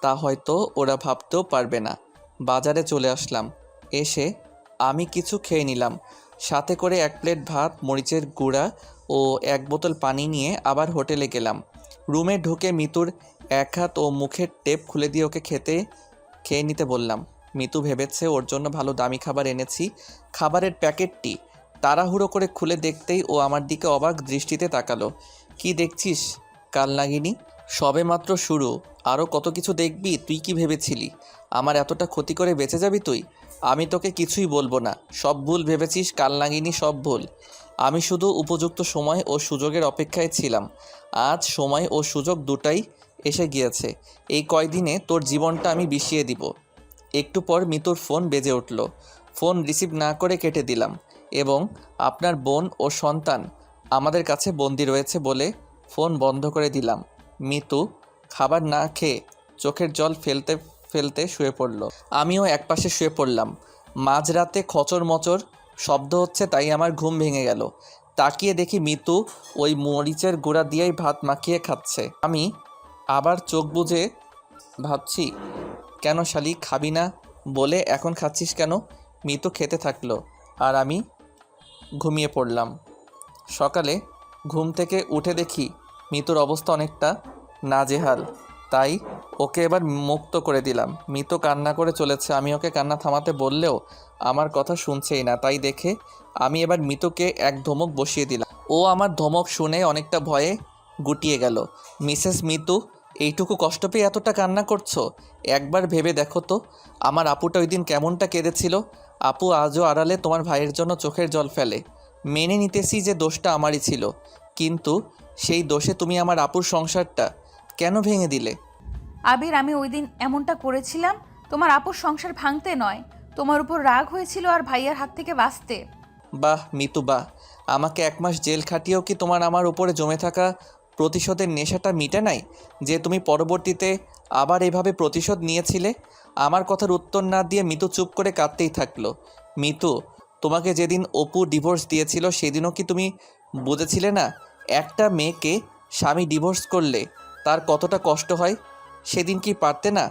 তা হয়তো ওরা ভাবতেও পারবে না। বাজারে চলে আসলাম। এসে আমি কিছু খেয়ে নিলাম, সাথে করে 1 প্লেট ভাত, মরিচের গুঁড়া ও 1 বোতল পানি নিয়ে আবার হোটেলে গেলাম। রুমে ঢুকে মিতুর 1 হাত ও মুখের টেপ খুলে দিয়ে ওকে খেয়ে নিতে বললাম। মিতু ভেবেছে ওর জন্য ভালো দামি খাবার এনেছি। খাবারের প্যাকেটটি তাড়াহুড়ো করে খুলে দেখতেই ও আমার দিকে অবাক দৃষ্টিতে তাকালো। কি দেখছিস কাল নাগিনী? সবে মাত্র শুরু, আরও কত কিছু দেখবি। তুই কি ভেবেছিলি আমার এতটা ক্ষতি করে বেঁচে যাবি তুই? আমি তোকে কিছুই বলবো না, সব ভুল ভেবেছিস কাল নাগিনী, সব ভুল। আমি শুধু উপযুক্ত সময় ও সুযোগের অপেক্ষায় ছিলাম। আজ সময় ও সুযোগ দুটাই এসে গিয়েছে। এই কয়দিনে তোর জীবনটা আমি বিষিয়ে দিব। একটু পর মিতুর ফোন বেজে উঠল। ফোন রিসিভ না করে কেটে দিলাম এবং আপনার বোন ও সন্তান আমাদের কাছে বন্দি রয়েছে বলে ফোন বন্ধ করে দিলাম। মিতু খাবার না খেয়ে চোখের জল ফেলতে ফেলতে শুয়ে পড়ল। আমিও একপাশে শুয়ে পড়লাম। মাঝরাতে খচর মচর শব্দ হচ্ছে, তাই আমার ঘুম ভেঙে গেল। তাকিয়ে দেখি মিতু ওই মরিচের গুঁড়া দিয়েই ভাত মাখিয়ে খাচ্ছে। আমি আবার চোখ বুজে ভাবছি, কেন শালি খাবি না বলে এখন খাচ্ছিস কেন? মিতু খেতে থাকলো আর আমি ঘুমিয়ে পড়লাম। সকালে ঘুম থেকে উঠে দেখি মিতুর অবস্থা অনেকটা নাজেহাল, তাই ওকে এবার মুক্ত করে দিলাম। মিতু কান্না করে চলেছে। আমি ওকে কান্না থামাতে বললেও আমার কথা শুনছেই না, তাই দেখে আমি এবার মিতুকে এক ধমক বসিয়ে দিলাম। ও আমার ধমক শুনে অনেকটা ভয়ে গুটিয়ে গেল। মিসেস মিতু, এইটুকু কষ্ট পেয়ে এতটা কান্না করছো? একবার ভেবে দেখো তো আমার আপুটা ওই দিন কেমনটা কেঁদেছিল। আপু আজও আড়ালে তোমার ভাইয়ের জন্য চোখের জল ফেলে। মেনে নিতেছি যে দোষটা আমারই ছিল, কিন্তু সেই দোষে তুমি আমার আপুর সংসারটা কেন ভেঙে দিলে? আবির, আমি ওই দিন এমনটা করেছিলাম তোমার আপুর সংসার ভাঙতে নয়, তোমার উপর রাগ হয়েছিল আর ভাইয়ার হাত থেকে বাঁচতে। বাহ মিতু বাহ, আমাকে 1 মাস জেল খাটিয়েও কি তোমার আমার উপরে জমে থাকা প্রতিশোধের নেশাটা মিটে নাই যে তুমি পরবর্তীতে আবার এভাবে প্রতিশোধ নিয়েছিলে? আমার কথার উত্তর না দিয়ে মিতু চুপ করে কাঁদতেই থাকলো। মিতু, তোমাকে যেদিন অপু ডিভোর্স দিয়েছিল সেদিনও কি তুমি বুঝেছিলে না একটা মেয়েকে স্বামী ডিভোর্স করলে তার কতটা কষ্ট হয়? সেদিন কি পারতে না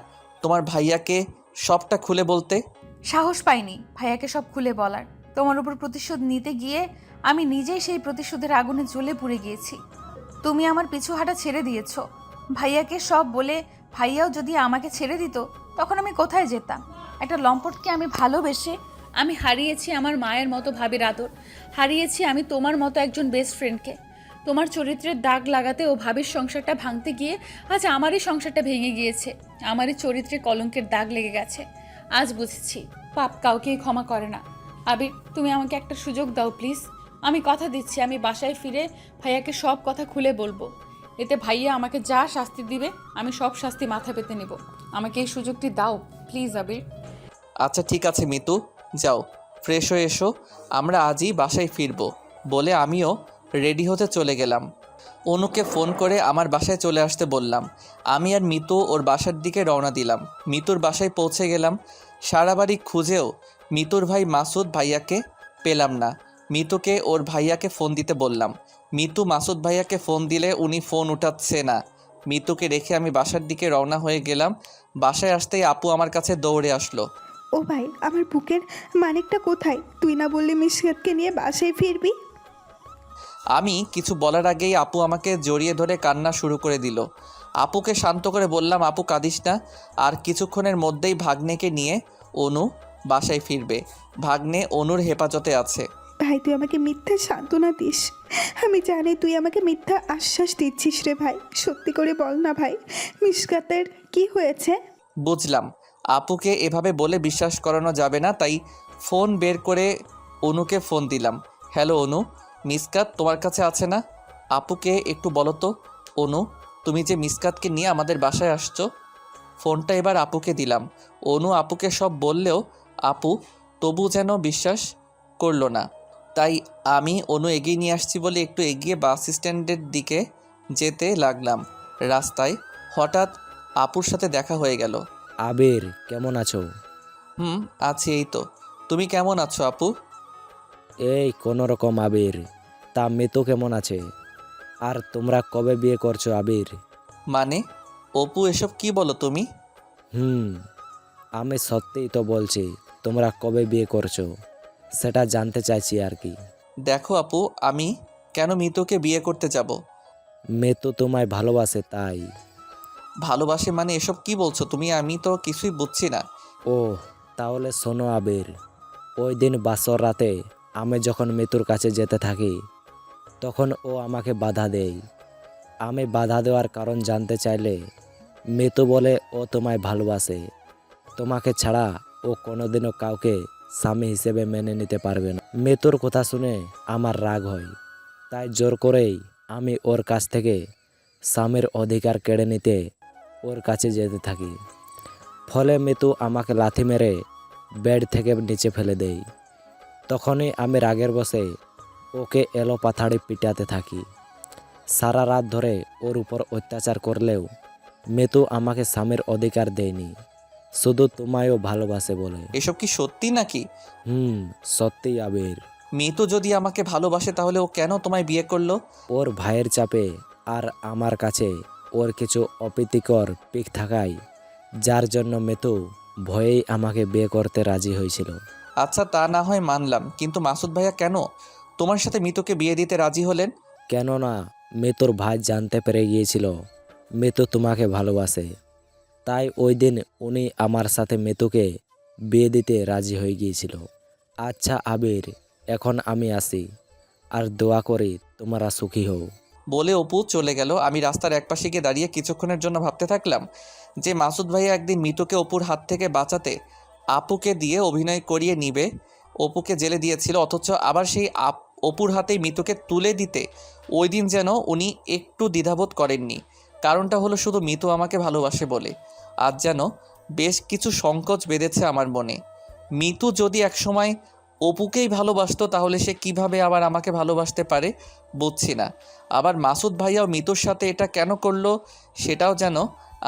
তোমার ভাইয়াকে সবটা খুলে বলতে? সাহস পাইনি ভাইয়াকে সব খুলে বলার। তোমার উপর প্রতিশোধ নিতে গিয়ে আমি নিজেই সেই প্রতিশোধের আগুনে জ্বলে পুড়ে গিয়েছি। তুমি আমার পিছু হাঁটা ছেড়ে দিয়েছো। ভাইয়াকে সব বলে ভাইয়াও যদি আমাকে ছেড়ে দিত তখন আমি কোথায় যেতাম? একটা লম্পটকে আমি ভালোবেসে আমি হারিয়েছি আমার মায়ের মতো ভাবির আদর, হারিয়েছি আমি তোমার মতো একজন বেস্ট ফ্রেন্ডকে। তোমার চরিত্রের দাগ লাগাতে ও ভাবির সংসারটা ভাঙতে গিয়ে আজ আমারই সংসারটা ভেঙে গিয়েছে, আমারই চরিত্রে কলঙ্কের দাগ লেগে গেছে। আজ বুঝেছি পাপ কাউকেই ক্ষমা করে না। আবির, তুমি আমাকে একটা সুযোগ দাও প্লিজ। আমি কথা দিচ্ছি আমি বাসায় ফিরে ভাইয়াকে সব কথা খুলে বলবো। এতে ভাইয়া আমাকে যা শাস্তি দিবে আমি সব শাস্তি মাথা পেতে নেব। আমাকে এই সুযোগটি দাও প্লিজ আবির। আচ্ছা ঠিক আছে মিতু, যাও ফ্রেশ হয়ে এসো, আমরা আজই বাসায় ফিরবো বলে আমিও রেডি হতে চলে গেলাম। অনুকে ফোন করে আমার বাসায় চলে আসতে বললাম। আমি আর মিতু ওর বাসার দিকে রওনা দিলাম। মিতুর বাসায় পৌঁছে গেলাম। সারা বাড়ি খুঁজেও মিতুর ভাই মাসুদ ভাইয়াকে পেলাম না। মিতুকে ওর ভাইয়াকে ফোন দিতে বললাম। মিতু মাসুদ ভাইয়াকে ফোন দিলে উনি ফোন উঠাচ্ছে না। মিতুকে রেখে আমি বাসার দিকে রওনা হয়ে গেলাম। বাসায় আসতেই আপু আমার কাছে দৌড়ে আসলো। ও ভাই, আমার বুকের মানিকটা কোথায়? তুই না বললি মিশকাতকে নিয়ে বাসায় ফিরবি? আমি কিছু বলার আগেই আপু আমাকে জড়িয়ে ধরে কান্না শুরু করে দিল। আপুকে শান্ত করে বললাম, আপু কাঁদিস না, আর কিছুক্ষণের মধ্যেই ভাগ্নেকে নিয়ে অনু বাসায় ফিরবে। ভাগ্নে অনুর হেফাজতে আছে। ভাই, তুই আমাকে মিথ্যা সান্ত্বনা দিস। আমি জানি তুই আমাকে মিথ্যা আশ্বাস দিচ্ছিস রে ভাই। সত্যি করে বল না ভাই, মিশকাতের কি হয়েছে? বুঝলাম আপুকে এভাবে বলে বিশ্বাস করানো যাবে না, তাই ফোন বের করে অনুকে ফোন দিলাম। হ্যালো অনু, মিসকাত তোমার কাছে আছে না? আপুকে একটু বলো তো। অনু, তুমি যে মিসকাতকে নিয়ে আমাদের বাসায় আসছো। ফোনটা এবার আপুকে দিলাম। অনু আপুকে সব বললেও আপু তবু যেন বিশ্বাস করলো না। তাই আমি অনু এগিয়ে নিয়ে আসছি বলে একটু এগিয়ে বাস স্ট্যান্ডের দিকে যেতে লাগলাম। রাস্তায় হঠাৎ আপুর সাথে দেখা হয়ে গেল। আবির, কেমন আছো? আছি, এই তো। তুমি কেমন আছো আপু? এই কোনো রকম আবির। তা মিতু কেমন আছে? আর তোমরা কবে বিয়ে করছো আবির? মানে অপু, এসব কি বলো তুমি? আমি সত্যিই তো বলছি, তোমরা কবে বিয়ে করছো সেটা জানতে চাইছি আর কি। দেখো আপু, আমি কেন মিতুকে বিয়ে করতে যাব? মিতু তোমায় ভালোবাসে তাই। ভালোবাসে মানে এসব কি বলছো তুমি? আমি তো কিছুই বুঝছি না। ও তাহলে শোনো আবির, ওই দিন বাসর রাতে আমি যখন মিতুর কাছে যেতে থাকি তখন ও আমাকে বাধা দেয়। আমি বাধা দেওয়ার কারণ জানতে চাইলে মিতু বলে ও তোমায় ভালোবাসে, তোমাকে ছাড়া ও কোনোদিনও কাউকে স্বামী হিসেবে মেনে নিতে পারবে না। মিতুর কথা শুনে আমার রাগ হয়, তাই জোর করেই আমি ওর কাছ থেকে স্বামীর অধিকার কেড়ে নিতে ওর কাছে যেতে থাকি। ফলে মিতু আমাকে লাথি মেরে বেড থেকে নিচে ফেলে দেয়। তখনই আমি রাগের বশে ওকে এলো পাথাড়ি পিটাতে থাকি। সারা রাত ধরে ওর উপর অত্যাচার করলেও মিতু আমাকে স্বামীর অধিকার দেয়নি, শুধু তোমায়ও ভালোবাসে বলে। এসব কি সত্যি নাকি? সত্যিই আবির। মিতু যদি আমাকে ভালোবাসে তাহলে ও কেন তোমায় বিয়ে করলো? ওর ভাইয়ের চাপে আর আমার কাছে ওর কিছু অপ্রীতিকর পিক থাকায়, যার জন্য মিতু ভয়েই আমাকে বিয়ে করতে রাজি হয়েছিল। আচ্ছা তা না হয় মানলাম, কিন্তু মাসুদ ভাইয়া কেন তোমার সাথে মিতুকে বিয়ে দিতে রাজি হলেন? কেননা মিতুর ভাই জানতে পেরে গিয়েছিল মিতু তোমাকে ভালোবাসে, তাই ওই দিন উনি আমার সাথে মিতুকে বিয়ে দিতে রাজি হয়ে গিয়েছিল। আচ্ছা আবির, এখন আমি আসি, আর দোয়া করি তোমরা সুখী হও। বলে অপু চলে গেল। আমি রাস্তার একপাশে গিয়ে দাঁড়িয়ে কিছুক্ষণের জন্য ভাবতে থাকলাম যে মাসুদ ভাইয়া একদিন মিতুকে অপুর হাত থেকে বাঁচাতে আপুকে দিয়ে অভিনয় করিয়ে নিবে, অপুকে জেলে দিয়েছিল, অথচ আবার সেই অপুর হাতেই মিতুকে তুলে দিতে ওই দিন যেন উনি একটু দ্বিধাবোধ করেননি। কারণটা হলো শুধু মিতু আমাকে ভালোবাসে বলে। আজ যেন বেশ কিছু সংকোচ বেঁধেছে আমার মনে। মিতু যদি একসময় অপুকেই ভালোবাসতো তাহলে সে কিভাবে আবার আমাকে ভালোবাসতে পারে বুঝছি না। আবার মাসুদ ভাইয়াও মিতুর সাথে এটা কেন করলো সেটাও যেন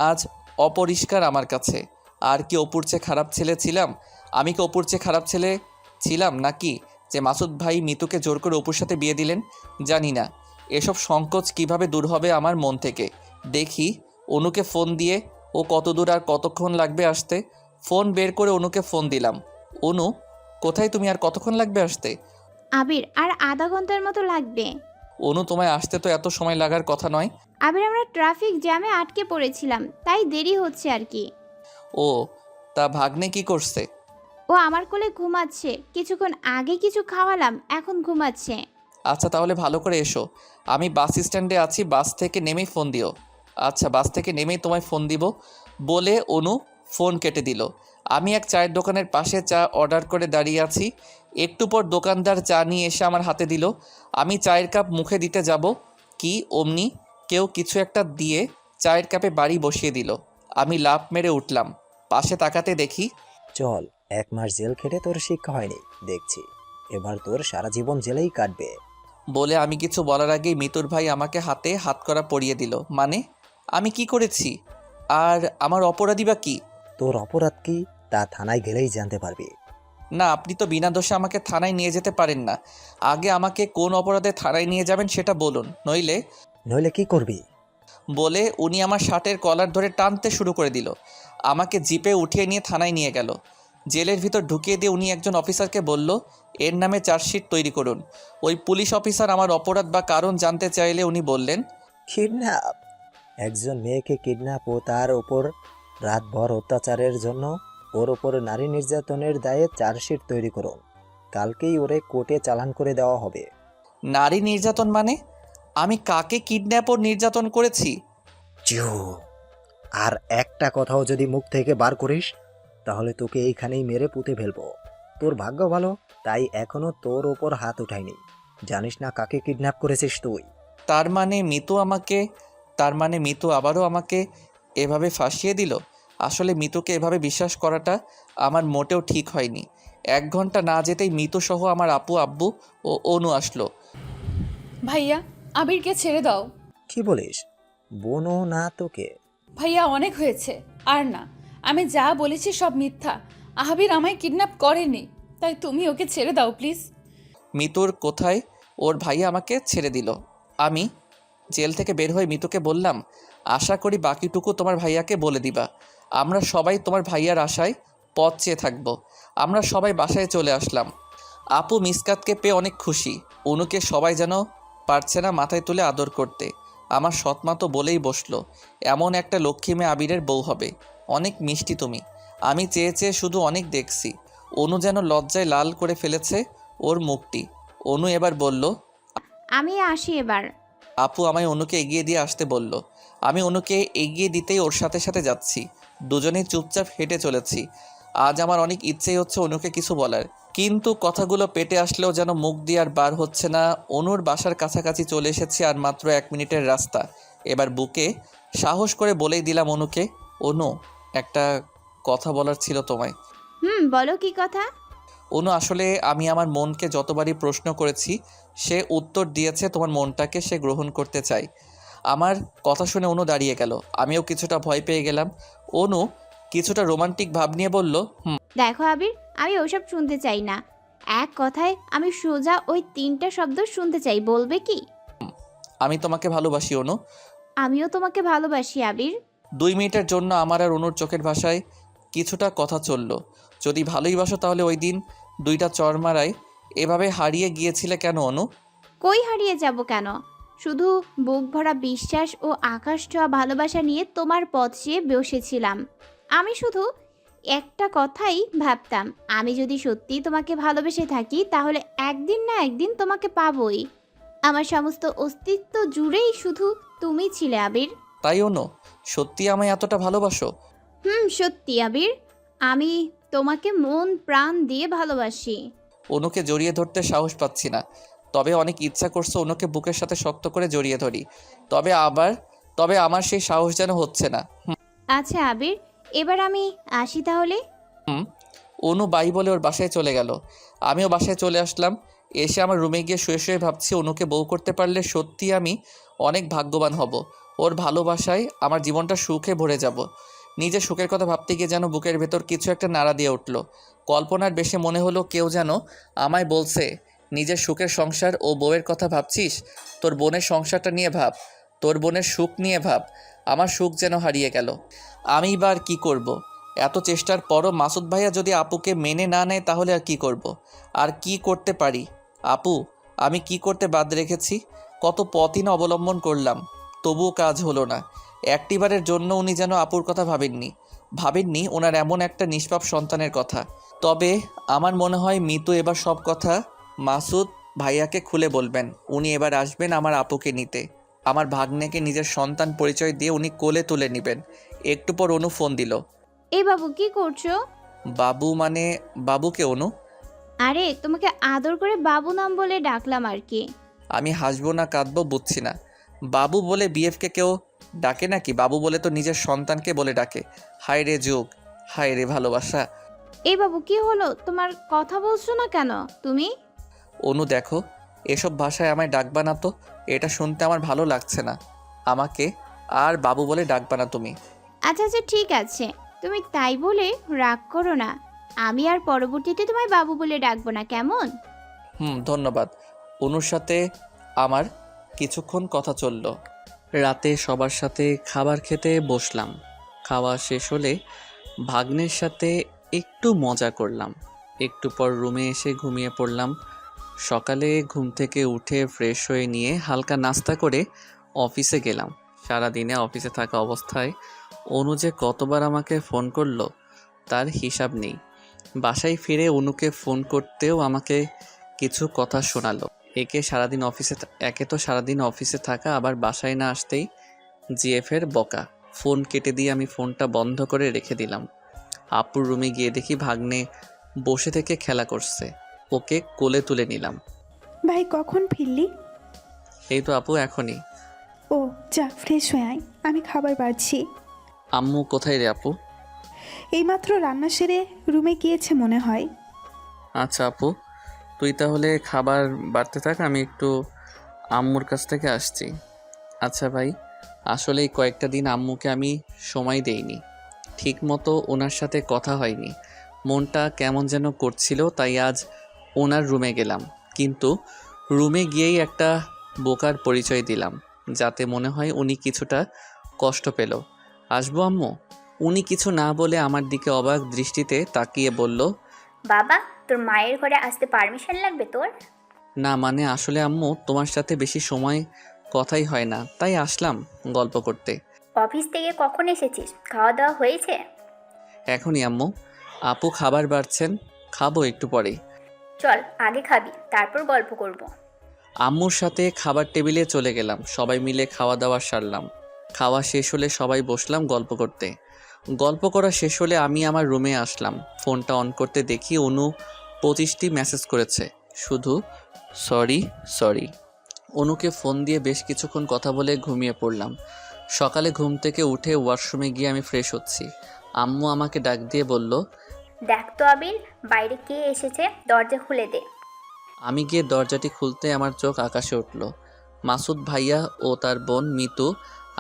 আজ অপরিষ্কার আমার কাছে। আর কি অপুর চেয়ে খারাপ ছেলে ছিলাম? আমি কি অপুর চেয়ে খারাপ ছেলে ছিলাম নাকি যে মাসুদ ভাই মিতুকে জোর করে অপুর সাথে বিয়ে দিলেন? জানি না। এসব সংকোচ কিভাবে দূর হবে আমার মন থেকে। দেখি অনুকে ফোন দিয়ে ও কত দূর আর কতক্ষণ লাগবে আসতে। ফোন বের করে অনুকে ফোন দিলাম। অনু, কোথায় তুমি? আর কতক্ষণ লাগবে আসতে? আবির, আর আধা ঘন্টার মতো লাগবে। অনু, তোমায় আসতে তো এত সময় লাগার কথা নয়। আবির, আমরা ট্রাফিক জ্যামে আটকে পড়েছিলাম, তাই দেরি হচ্ছে আর কি। ও, তা ভাগ্নে কি করছে? ও আমার কোলে ঘুমাচ্ছে, কিছুক্ষণ আগে কিছু খাওয়ালাম, এখন ঘুমাচ্ছে। আচ্ছা, তাহলে ভালো করে এসো। আমি বাস স্ট্যান্ডে আছি, বাস থেকে নেমেই ফোন দিও। আচ্ছা, বাস থেকে নেমেই তোমায় ফোন দিব বলে অনু ফোন কেটে দিল। আমি এক চায়ের দোকানের পাশে চা অর্ডার করে দাঁড়িয়ে আছি। একটু পর দোকানদার চা নিয়ে এসে আমার হাতে দিল। আমি চায়ের কাপ মুখে দিতে যাব কি অমনি কেউ কিছু একটা দিয়ে চায়ের কাপে বাড়ি বসিয়ে দিল। আমি লাফ মেরে উঠলাম। পাশে তাকাতে দেখি চল, 1 মাস জেল খেটে তোর শিক্ষা হয়নি দেখছি, এবার তোর সারা জীবন জেলেই কাটবে। বলে আমি কিছু বলার আগেই মিতুর ভাই আমাকে হাতে হাতকড়া পরিয়ে দিল। মানে আমি কি করেছি? আর আমার অপরাধী বা কি? তোর অপরাধ কি তা থানায় গেলেই জানতে পারবি। না, আপনি তো বিনা দোষে আমাকে থানায় নিয়ে যেতে পারেন না। আগে আমাকে কোন অপরাধে থানায় নিয়ে যাবেন সেটা বলুন, নইলে কি করবি? বলে উনি আমার শার্টের কলার ধরে টানতে শুরু করে দিল। আমাকে জিপে উঠিয়ে নিয়ে থানায় নিয়ে গেল। জেলের ভিতর ঢুকিয়ে দিয়ে উনি একজন অফিসারকে বলল, এর নামে চার্জশিট তৈরি করুন। ওই পুলিশ অফিসার আমার অপরাধ বা কারণ জানতে চাইলে উনি বললেন, কিডন্যাপ? একজন মেয়েকে কিডন্যাপ ও তার ওপর রাতভর অত্যাচারের জন্য ওর ওপর নারী নির্যাতনের দায়ে চার্জশিট তৈরি করুন। কালকেই ওরে কোর্টে চালান করে দেওয়া হবে। নারী নির্যাতন মানে? আমি কাকে কিডন্যাপ ও নির্যাতন করেছি? চুপ! আর একটা কথাও যদি মুখ থেকে বার করিস তাহলে তোকে এইখানেই মেরে পুঁতে ফেলবো। তোর ভাগ্য ভালো, তাই এখনো তোর ওপর হাত উঠায়নি। জানিস না কাকে কিডন্যাপ করেছিস তুই? তার মানে মিতু আবারও আমাকে এভাবে ফাঁসিয়ে দিল। আসলে মিতুকে এভাবে বিশ্বাস করাটা আমার মোটেও ঠিক হয়নি। 1 ঘন্টা না যেতেই মিতু সহ আমার আপু, আব্বু ও অনু আসলো। ভাইয়া, আবিরকে ছেড়ে দাও। কি বলিস? বোনও না তোকে? ভাইয়া, অনেক হয়েছে, আর না। আমি যা বলেছি সব মিথ্যা। আবির আমায় কিডন্যাপ করেনি, তাই তুমি ওকে ছেড়ে দাও প্লিজ। মিতুর কোথায়? ওর ভাইয়া আমাকে ছেড়ে দিল। আমি জেল থেকে বের হয়ে মিতুকে বললাম, আশা করি বাকিটুকু তোমার ভাইয়াকে বলে দিবা। আমরা সবাই তোমার ভাইয়ার আশায় পথ চেয়ে থাকবো। আমরা সবাই বাসায় চলে আসলাম। আপু মিসকাতকে পেয়ে অনেক খুশি। অনুকে সবাই যেন পারছে না মাথায় তুলে আদর করতে। আমার সৎমা তো বলেই বসলো, এমন একটা লক্ষ্মী মেয়ে আবিরের বউ হবে। অনেক মিষ্টি তুমি। আমি চেয়ে চেয়ে শুধু অনেক দেখছি। অনু যেন লজ্জায় লাল করে ফেলেছে ওর মুখটি। অনু এবার বলল, আমি আসি এবার। আপু আমায় অনুকে এগিয়ে দিয়ে আসতে বলল। আমি অনুকে এগিয়ে দিতেই ওর সাথে সাথে যাচ্ছি। দুজনেই চুপচাপ হেঁটে চলেছি। আজ আমার অনেক ইচ্ছেই হচ্ছে অনুকে কিছু বলার, কিন্তু কথাগুলো পেটে আসলেও যেন মুখ দিয়ে আর বার হচ্ছে না। অনুর বাসার কাছাকাছি চলে এসেছি, আর মাত্র 1 মিনিটের রাস্তা। এবার বুকে সাহস করে বলেই দিলাম অনুকে, অনু, একটা কথা বলার ছিল তোমায়। বলো কি কথা? অনু, আসলে আমি আমার মনকে যতবারই প্রশ্ন করেছি সে উত্তর দিয়েছে তোমার মনটাকে সে গ্রহণ করতে চায়। আমার কথা শুনে অনু দাঁড়িয়ে গেল। আমিও কিছুটা ভয় পেয়ে গেলাম। অনু কিছুটা রোমান্টিক ভাব নিয়ে বলল, দেখো আবির, আমি ওসব শুনতে চাই না। এক কথায় আমি সোজা ওই 3টা শব্দ শুনতে চাই, বলবে কি? আমি তোমাকে ভালোবাসি অনু। আমিও তোমাকে ভালোবাসি আবির। 2 মিনিটের জন্য আমার আর অনুর চোখের ভাষায় কিছুটা কথা চলল। যদি ভালোই বাসো তাহলে ওই দিন 2টা চর মারায় এভাবে হারিয়ে গিয়েছিলে কেন অনু? কই হারিয়ে যাব কেন? শুধু বুক ভরা বিশ্বাস ও আকাশ ছোঁয়া ভালোবাসা নিয়ে তোমার পথ চেয়ে বসেছিলাম। আমি শুধু একটা কথাই ভাবতাম, আমি যদি সত্যিই তোমাকে ভালোবেসে থাকি তাহলে একদিন না একদিন তোমাকে পাবোই। আমার সমস্ত অস্তিত্ব জুড়েই শুধু তুমি ছিলে আবির। তাই অনু, সত্যি আমায় এতটা ভালোবাসো? সত্যি আবির, আমি তোমাকে মন প্রাণ দিয়ে ভালোবাসি। অনুকে জড়িয়ে ধরতে সাহস পাচ্ছি না, তবে অনেক ইচ্ছা করছে অনুকে বুকের সাথে শক্ত করে জড়িয়ে ধরি। তবে আমার সেই সাহস যেন হচ্ছে না। আচ্ছা আবির, এবার আমি আসি তাহলে। অনু বাই বলে ওর বাসায় চলে গেল। আমিও বাসায় চলে আসলাম। এসে আমার রুমে গিয়ে শুয়ে শুয়ে ভাবছি, অনুকে বউ করতে পারলে সত্যি আমি অনেক ভাগ্যবান হব। ওর ভালোবাসায় আমার জীবনটা সুখে ভরে যাব। নিজের সুখের কথা ভাবতে গিয়ে যেন বুকের ভেতর কিছু একটা নাড়া দিয়ে উঠল। কল্পনার বেশে মনে হলো কেউ যেন আমায় বলছে, নিজের সুখের সংসার ও বউয়ের কথা ভাবছিস? তোর বোনের সংসারটা নিয়ে ভাব, তোর বোনের সুখ নিয়ে ভাব। আমার সুখ যেন হারিয়ে গেল। আমি বা আর কী করব? এত চেষ্টার পরও মাসুদ ভাইয়া যদি আপুকে মেনে না নেয় তাহলে আর কি করব? আর কি করতে পারি? আপু, আমি কি করতে বাদ রেখেছি? কত পথই না অবলম্বন করলাম, তবুও কাজ হলো না। একটিবারের জন্য উনি যেন আপুর কথা ভাবেননি ওনার এমন একটা নিষ্পাপ সন্তানের কথা। তবে আমার মনে হয় মিতু এবার সব কথা মাসুদ ভাইয়াকে খুলে বলবেন। উনি এবার আসবেন আমার আপুকে নিতে। আমার ভাগ্নেকে নিজের সন্তান পরিচয় দিয়ে উনি কোলে তুলে নেবেন। একটু পর অনু ফোন দিল। এই বাবু কি করছো? বাবু মানে বাবুকে অনু? আরে তোমাকে আদর করে বাবু নাম বলে ডাকলাম আর কি। আমি হাসবো না কাঁদবো বুঝছি না। বাবু বলে বিএফকে কেউ ডাকে নাকি? বাবু বলে তো নিজের সন্তানকে বলে ডাকে। হায় রে যুগ, হায় রে ভালোবাসা। এই বাবু কি হলো, তোমার কথা বলছো না কেন তুমি? অনু দেখো, এসব ভাষায় আমায় ডাকবা না তো, এটা শুনতে আমার ভালো লাগছে না। আমাকে আর বাবু বলে ডাকবা না তুমি। আচ্ছা আচ্ছা ঠিক আছে, তুমি তাই বলে রাগ করো না। আমি আর পরবর্তীতে তোমায় বাবু বলে ডাকবো না, কেমন? ধন্যবাদ। অনুর সাথে আমার কিছুক্ষণ কথা চলল। রাতে সবার সাথে খাবার খেতে বসলাম। খাওয়া শেষ হলে ভাগ্নের সাথে একটু মজা করলাম। একটু পর রুমে এসে ঘুমিয়ে পড়লাম। সকালে ঘুম থেকে উঠে ফ্রেশ হয়ে নিয়ে হালকা নাস্তা করে অফিসে গেলাম। সারাদিনে অফিসে থাকা অবস্থায় অনু যে কতবার আমাকে ফোন করলো তার হিসাব নেই। বাসায় ফিরে অনুকে ফোন করতেও আমাকে কিছু কথা শোনালো। একে তো সারাদিন অফিসে থাকা, আবার বাসায় না আসতেই জিএফের বকা। ফোন কেটে দিয়ে আমি ফোনটা বন্ধ করে রেখে দিলাম। আপুর রুমে গিয়ে দেখি ভাগ্নে বসে থেকে খেলা করছে। ওকে কোলে তুলে নিলাম। ভাই কখন ফিরলি? এই তো আপু এখনই। ও যা ফ্রেশ হয়ে আয়, আমি খাবার বাড়ছি। আম্মু কোথায় রে আপু? এইমাত্র রান্না সেরে রুমে গিয়েছে মনে হয়। আচ্ছা আপু, তুই তাহলে খাবার বাড়তে থাক, আমি একটু আম্মুর কাছ থেকে আসছি। আচ্ছা ভাই, আসলে এই কয়েকটা দিন আম্মুকে আমি সময় দেইনি, ঠিক মতো ওনার সাথে কথা হয়নি। মনটা কেমন যেন করছিল, তাই আজ ওনার রুমে গেলাম। কিন্তু রুমে গিয়েই একটা বোকার পরিচয় দিলাম, যাতে মনে হয় উনি কিছুটা কষ্ট পেল। আসবো আম্মু? উনি কিছু না বলে আমার দিকে অবাক দৃষ্টিতে তাকিয়ে বলল, বাবা, তোর মায়ের ঘরে আসতে পারমিশন লাগবে তোর? না মানে আসলে আম্মু তোমার সাথে বেশি সময় কথাই হয় না, তাই আসলাম গল্প করতে। অফিস থেকে কখন এসেছিস? খাওয়া দাওয়া হয়েছে? এখনই আম্মু। আপু খাবার বাড়ছেন, খাবো একটু পরেই। চল আগে খাবি, তারপর গল্প করব। আম্মুর সাথে খাবার টেবিলে চলে গেলাম। সবাই মিলে খাওয়া দাওয়া সারলাম। খাওয়া শেষ হলে সবাই বসলাম গল্প করতে। গল্প করা শেষ হলে আমি আমার রুমে আসলাম। ফোনটা অন করতে দেখি অনু 25টি মেসেজ করেছে, শুধু সরি সরি। অনুকে ফোন দিয়ে বেশ কিছুক্ষণ কথা বলে ঘুমিয়ে পড়লাম। সকালে ঘুম থেকে উঠে ওয়াশরুমে গিয়ে আমি ফ্রেশ হচ্ছি। আম্মু আমাকে ডাক দিয়ে বলল, দেখ তো আবির, বাইরে কে এসেছে, দরজা খুলে দে। আমি গিয়ে দরজাটি খুলতে আমার চোখ আকাশে উঠল। মাসুদ ভাইয়া ও তার বোন মিতু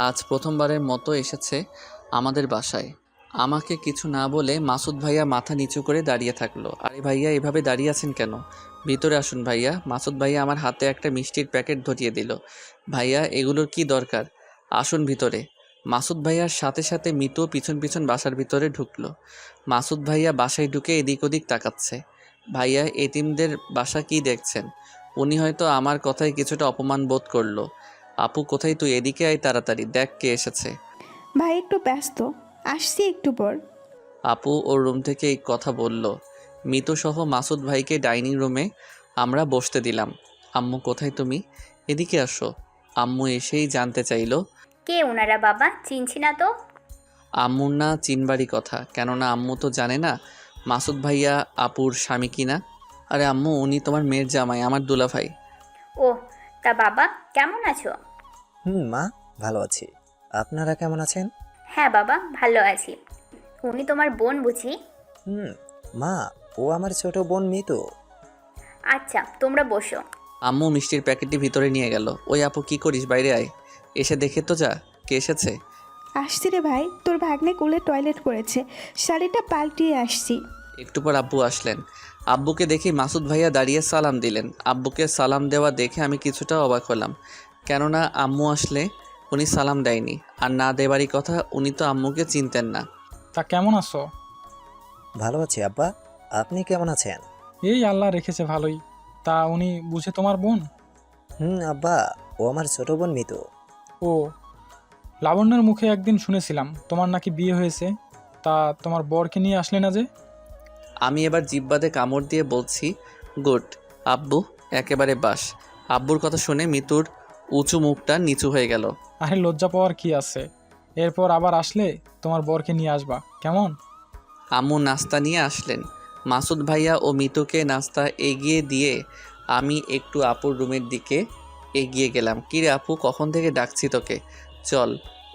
আজ প্রথমবারের মতো এসেছে আমাদের বাসায়। আমাকে কিছু না বলে মাসুদ ভাইয়া মাথা নিচু করে দাঁড়িয়ে থাকলো। আরে ভাইয়া, এভাবে দাঁড়িয়ে আছেন কেন? ভিতরে আসুন ভাইয়া। মাসুদ ভাইয়া আমার হাতে একটা মিষ্টির প্যাকেট ধরিয়ে দিল। ভাইয়া, এগুলোর কি দরকার? আসুন ভিতরে। মাসুদ ভাইয়ার সাথে সাথে মিতু পিছন পিছন বাসার ভিতরে ঢুকলো। মাসুদ ভাইয়া বাসায় ঢুকে এদিক ওদিক তাকাচ্ছে। ভাইয়া, এতিমদের বাসা কি দেখছেন? উনি হয়তো আমার কথায় কিছুটা অপমান বোধ করলো। আপু কোথায় তুই? এদিকে আয় তাড়াতাড়ি, দেখ কে এসেছে। ভাই একটু ব্যস্ত, আসছি একটু পর। আপু ওর রুম থেকে এই কথা বলল। মিতু সহ মাসুদ ভাইকে ডাইনিং রুমে আমরা বসতে দিলাম। আম্মু কোথায় তুমি? এদিকে আসো। আম্মু এসেই জানতে চাইলো, কে ওনারা বাবা? চিনছি না তো। আম্মুর না চিনবারই কথা, কেননা আম্মু তো জানে না মাসুদ ভাইয়া আপুর স্বামী কিনা। আরে আম্মু, উনি তোমার মেয়ের জামাই, আমার দুলাভাই। ও, তা বাবা কেমন আছো? মা, ভালো আছি। আপনারা কেমন আছেন? হ্যাঁ বাবা, ভালো আছি। উনি তোমার বোন বুঝি? মা, ও আমার ছোট বোন মিতু। আচ্ছা, তোমরা বসো। আম্মু মিষ্টির প্যাকেটটি ভিতরে নিয়ে গেল। ওই আপু কি করিস? বাইরে আয়, এসে দেখে তো যা কে এসেছে। আসছি রে ভাই, তোর ভাগ্নে কোলে টয়লেট করেছে, শাড়িটা পাল্টিয়ে আসছি। একটু পর আব্বু আসলেন। আব্বুকে দেখে মাসুদ ভাইয়া দাঁড়িয়ে সালাম দিলেন। আব্বুকে সালাম দেওয়া দেখে আমি কিছুটা অবাক হলাম, কেননা আম্মু আসলে উনি সালাম দেয়নি, আর না দেবারই কথা, উনি তো আম্মুকে চিনতেন না। তা কেমন আছো? ভালো আছি আব্বা। আপনি কেমন আছেন? এই আল্লাহ রেখেছে ভালোই। তা উনি বুঝে তোমার বোন? আব্বা, ও আমার ছোট বোন মিতু। ও, লাবণ্যর মুখে একদিন শুনেছিলাম তোমার নাকি বিয়ে হয়েছে। তা তোমার বরকে নিয়ে আসলে না যে? আমি এবার জিব্বাতে কামড় দিয়ে বলছি, গুড আব্বু, একেবারে বাস। আব্বুর কথা শুনে মিতুর উঁচু মুখটা নিচু হয়ে গেল। আরে লজ্জা পাওয়ার কি আছে? এরপর আবার আসলে তোমার বরকে নিয়ে আসবা, কেমন? আম্মু নাস্তা নিয়ে আসলেন। মাসুদ ভাইয়া ও মিতুকে নাস্তা এগিয়ে দিয়ে আমি একটু আপুর রুমের দিকে এগিয়ে গেলাম। কিরে আপু, কখন থেকে ডাকছি তোকে, চল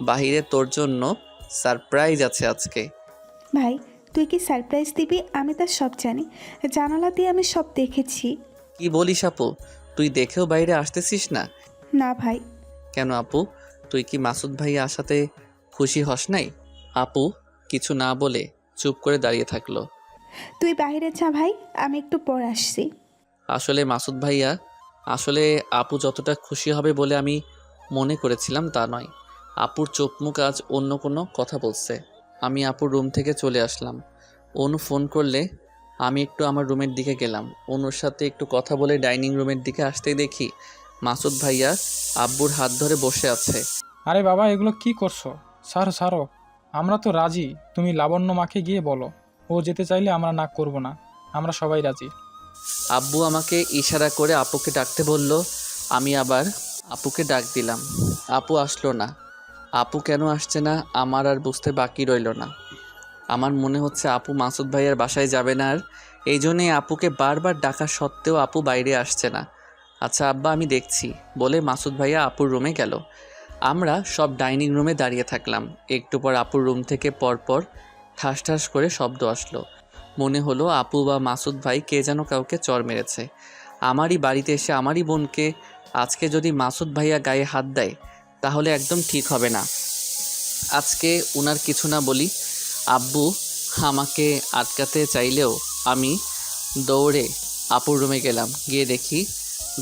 বাহিরে, তোর জন্য সারপ্রাইজ আছে আজকে। ভাই তুই কি সারপ্রাইজ দিবি আমি তা সব জানি, জানালা দিয়ে আমি সব দেখেছি। কি বলিস আপু, তুই দেখেও বাইরে আসতেছিস না? না ভাই। কেন আপু, তুই কি মাসুদ ভাইয়া আসাতে খুশি হস নাই? আপু কিছু না বলে চুপ করে দাঁড়িয়ে থাকলো। তুই বাইরে যা ভাই, আমি একটু পর আসছি। আসলে মাসুদ ভাইয়া, আসলে আপু যতটা খুশি হবে বলে আমি মনে করেছিলাম তা নয়। আপুর চোখ মুখ আজ অন্য কোনো কথা বলছে। আমি আপুর রুম থেকে চলে আসলাম। অনু ফোন করলে আমি একটু আমার রুমের দিকে গেলাম। অনুর সাথে একটু কথা বলে ডাইনিং রুমের দিকে আসতেই দেখি মাসুদ ভাইয়া আব্বুর হাত ধরে বসে আছে। আরে বাবা, এগুলো কি করছো? ছাড়ো ছাড়ো, আমরা তো রাজি। তুমি লাবণ্য মাকে গিয়ে বলো, ও যেতে চাইলে আমরা না করব না, আমরা সবাই রাজি। আব্বু আমাকে ইশারা করে আপুকে ডাকতে বলল। আমি আবার আপুকে ডাক দিলাম। আপু আসলো না। আপু কেন আসছে না আমার আর বুঝতে বাকি রইল না। আমার মনে হচ্ছে আপু মাসুদ ভাইয়ার বাসায় যাবে না, আর এই জন্যে আপুকে বারবার ডাকা সত্ত্বেও আপু বাইরে আসছে না। আচ্ছা আব্বা, আমি দেখছি বলে মাসুদ ভাইয়া আপুর রুমে গেল। আমরা সব ডাইনিং রুমে দাঁড়িয়ে থাকলাম। একটু পর আপুর রুম থেকে পরপর ঠাস ঠাস করে শব্দ আসলো। মনে হলো আপু বা মাসুদ ভাই কে যেন কাউকে চর মেরেছে। আমারই বাড়িতে এসে আমারই বোনকে আজকে যদি মাসুদ ভাইয়া গায়ে হাত দেয় তাহলে একদম ঠিক হবে না। আজকে উনার কিছু না বলি, আব্বু আমাকে আটকাতে চাইলেও আমি দৌড়ে আপুর রুমে গেলাম। গিয়ে দেখি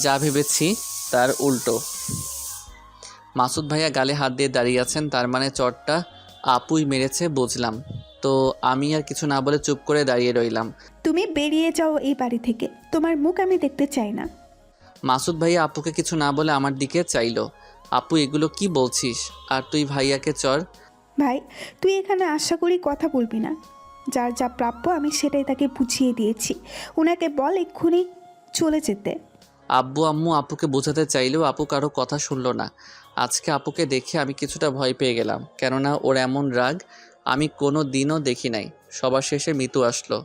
যা ভেবেছি তার উল্টো। মাসুদ ভাইয়া গালে হাত দিয়ে দাঁড়িয়ে আছেন, তার মানে চরটা আপুই মেরেছে বুঝলাম। তো আমি আর কিছু না বলে চুপ করে দাঁড়িয়ে রইলাম। তুমি বেরিয়ে যাও এই বাড়ি থেকে, তোমার মুখ আমি দেখতে চাই না। মাসুদ ভাইয়া আপুকে কিছু না বলে আমার দিকে চাইলো। আপু এগুলো কি বলছিস? আর তুই ভাইয়াকে চর? ভাই তুই এখানে আশা করি কথা বলবি না। যার যা প্রাপ্য আমি সেটাই তাকে বুঝিয়ে দিয়েছি। ওনাকে বল এক্ষুনি চলে যেতে। আব্বু আম্মু আপুকে বোঝাতে চাইলেও আপু কারো কথা শুনলো না। আজকে আপুকে দেখে আমি কিছুটা ভয় পেয়ে গেলাম, কেননা ওর এমন রাগ আমি কোনো দিনও দেখি নাই। সবার শেষে মিতু আসলো।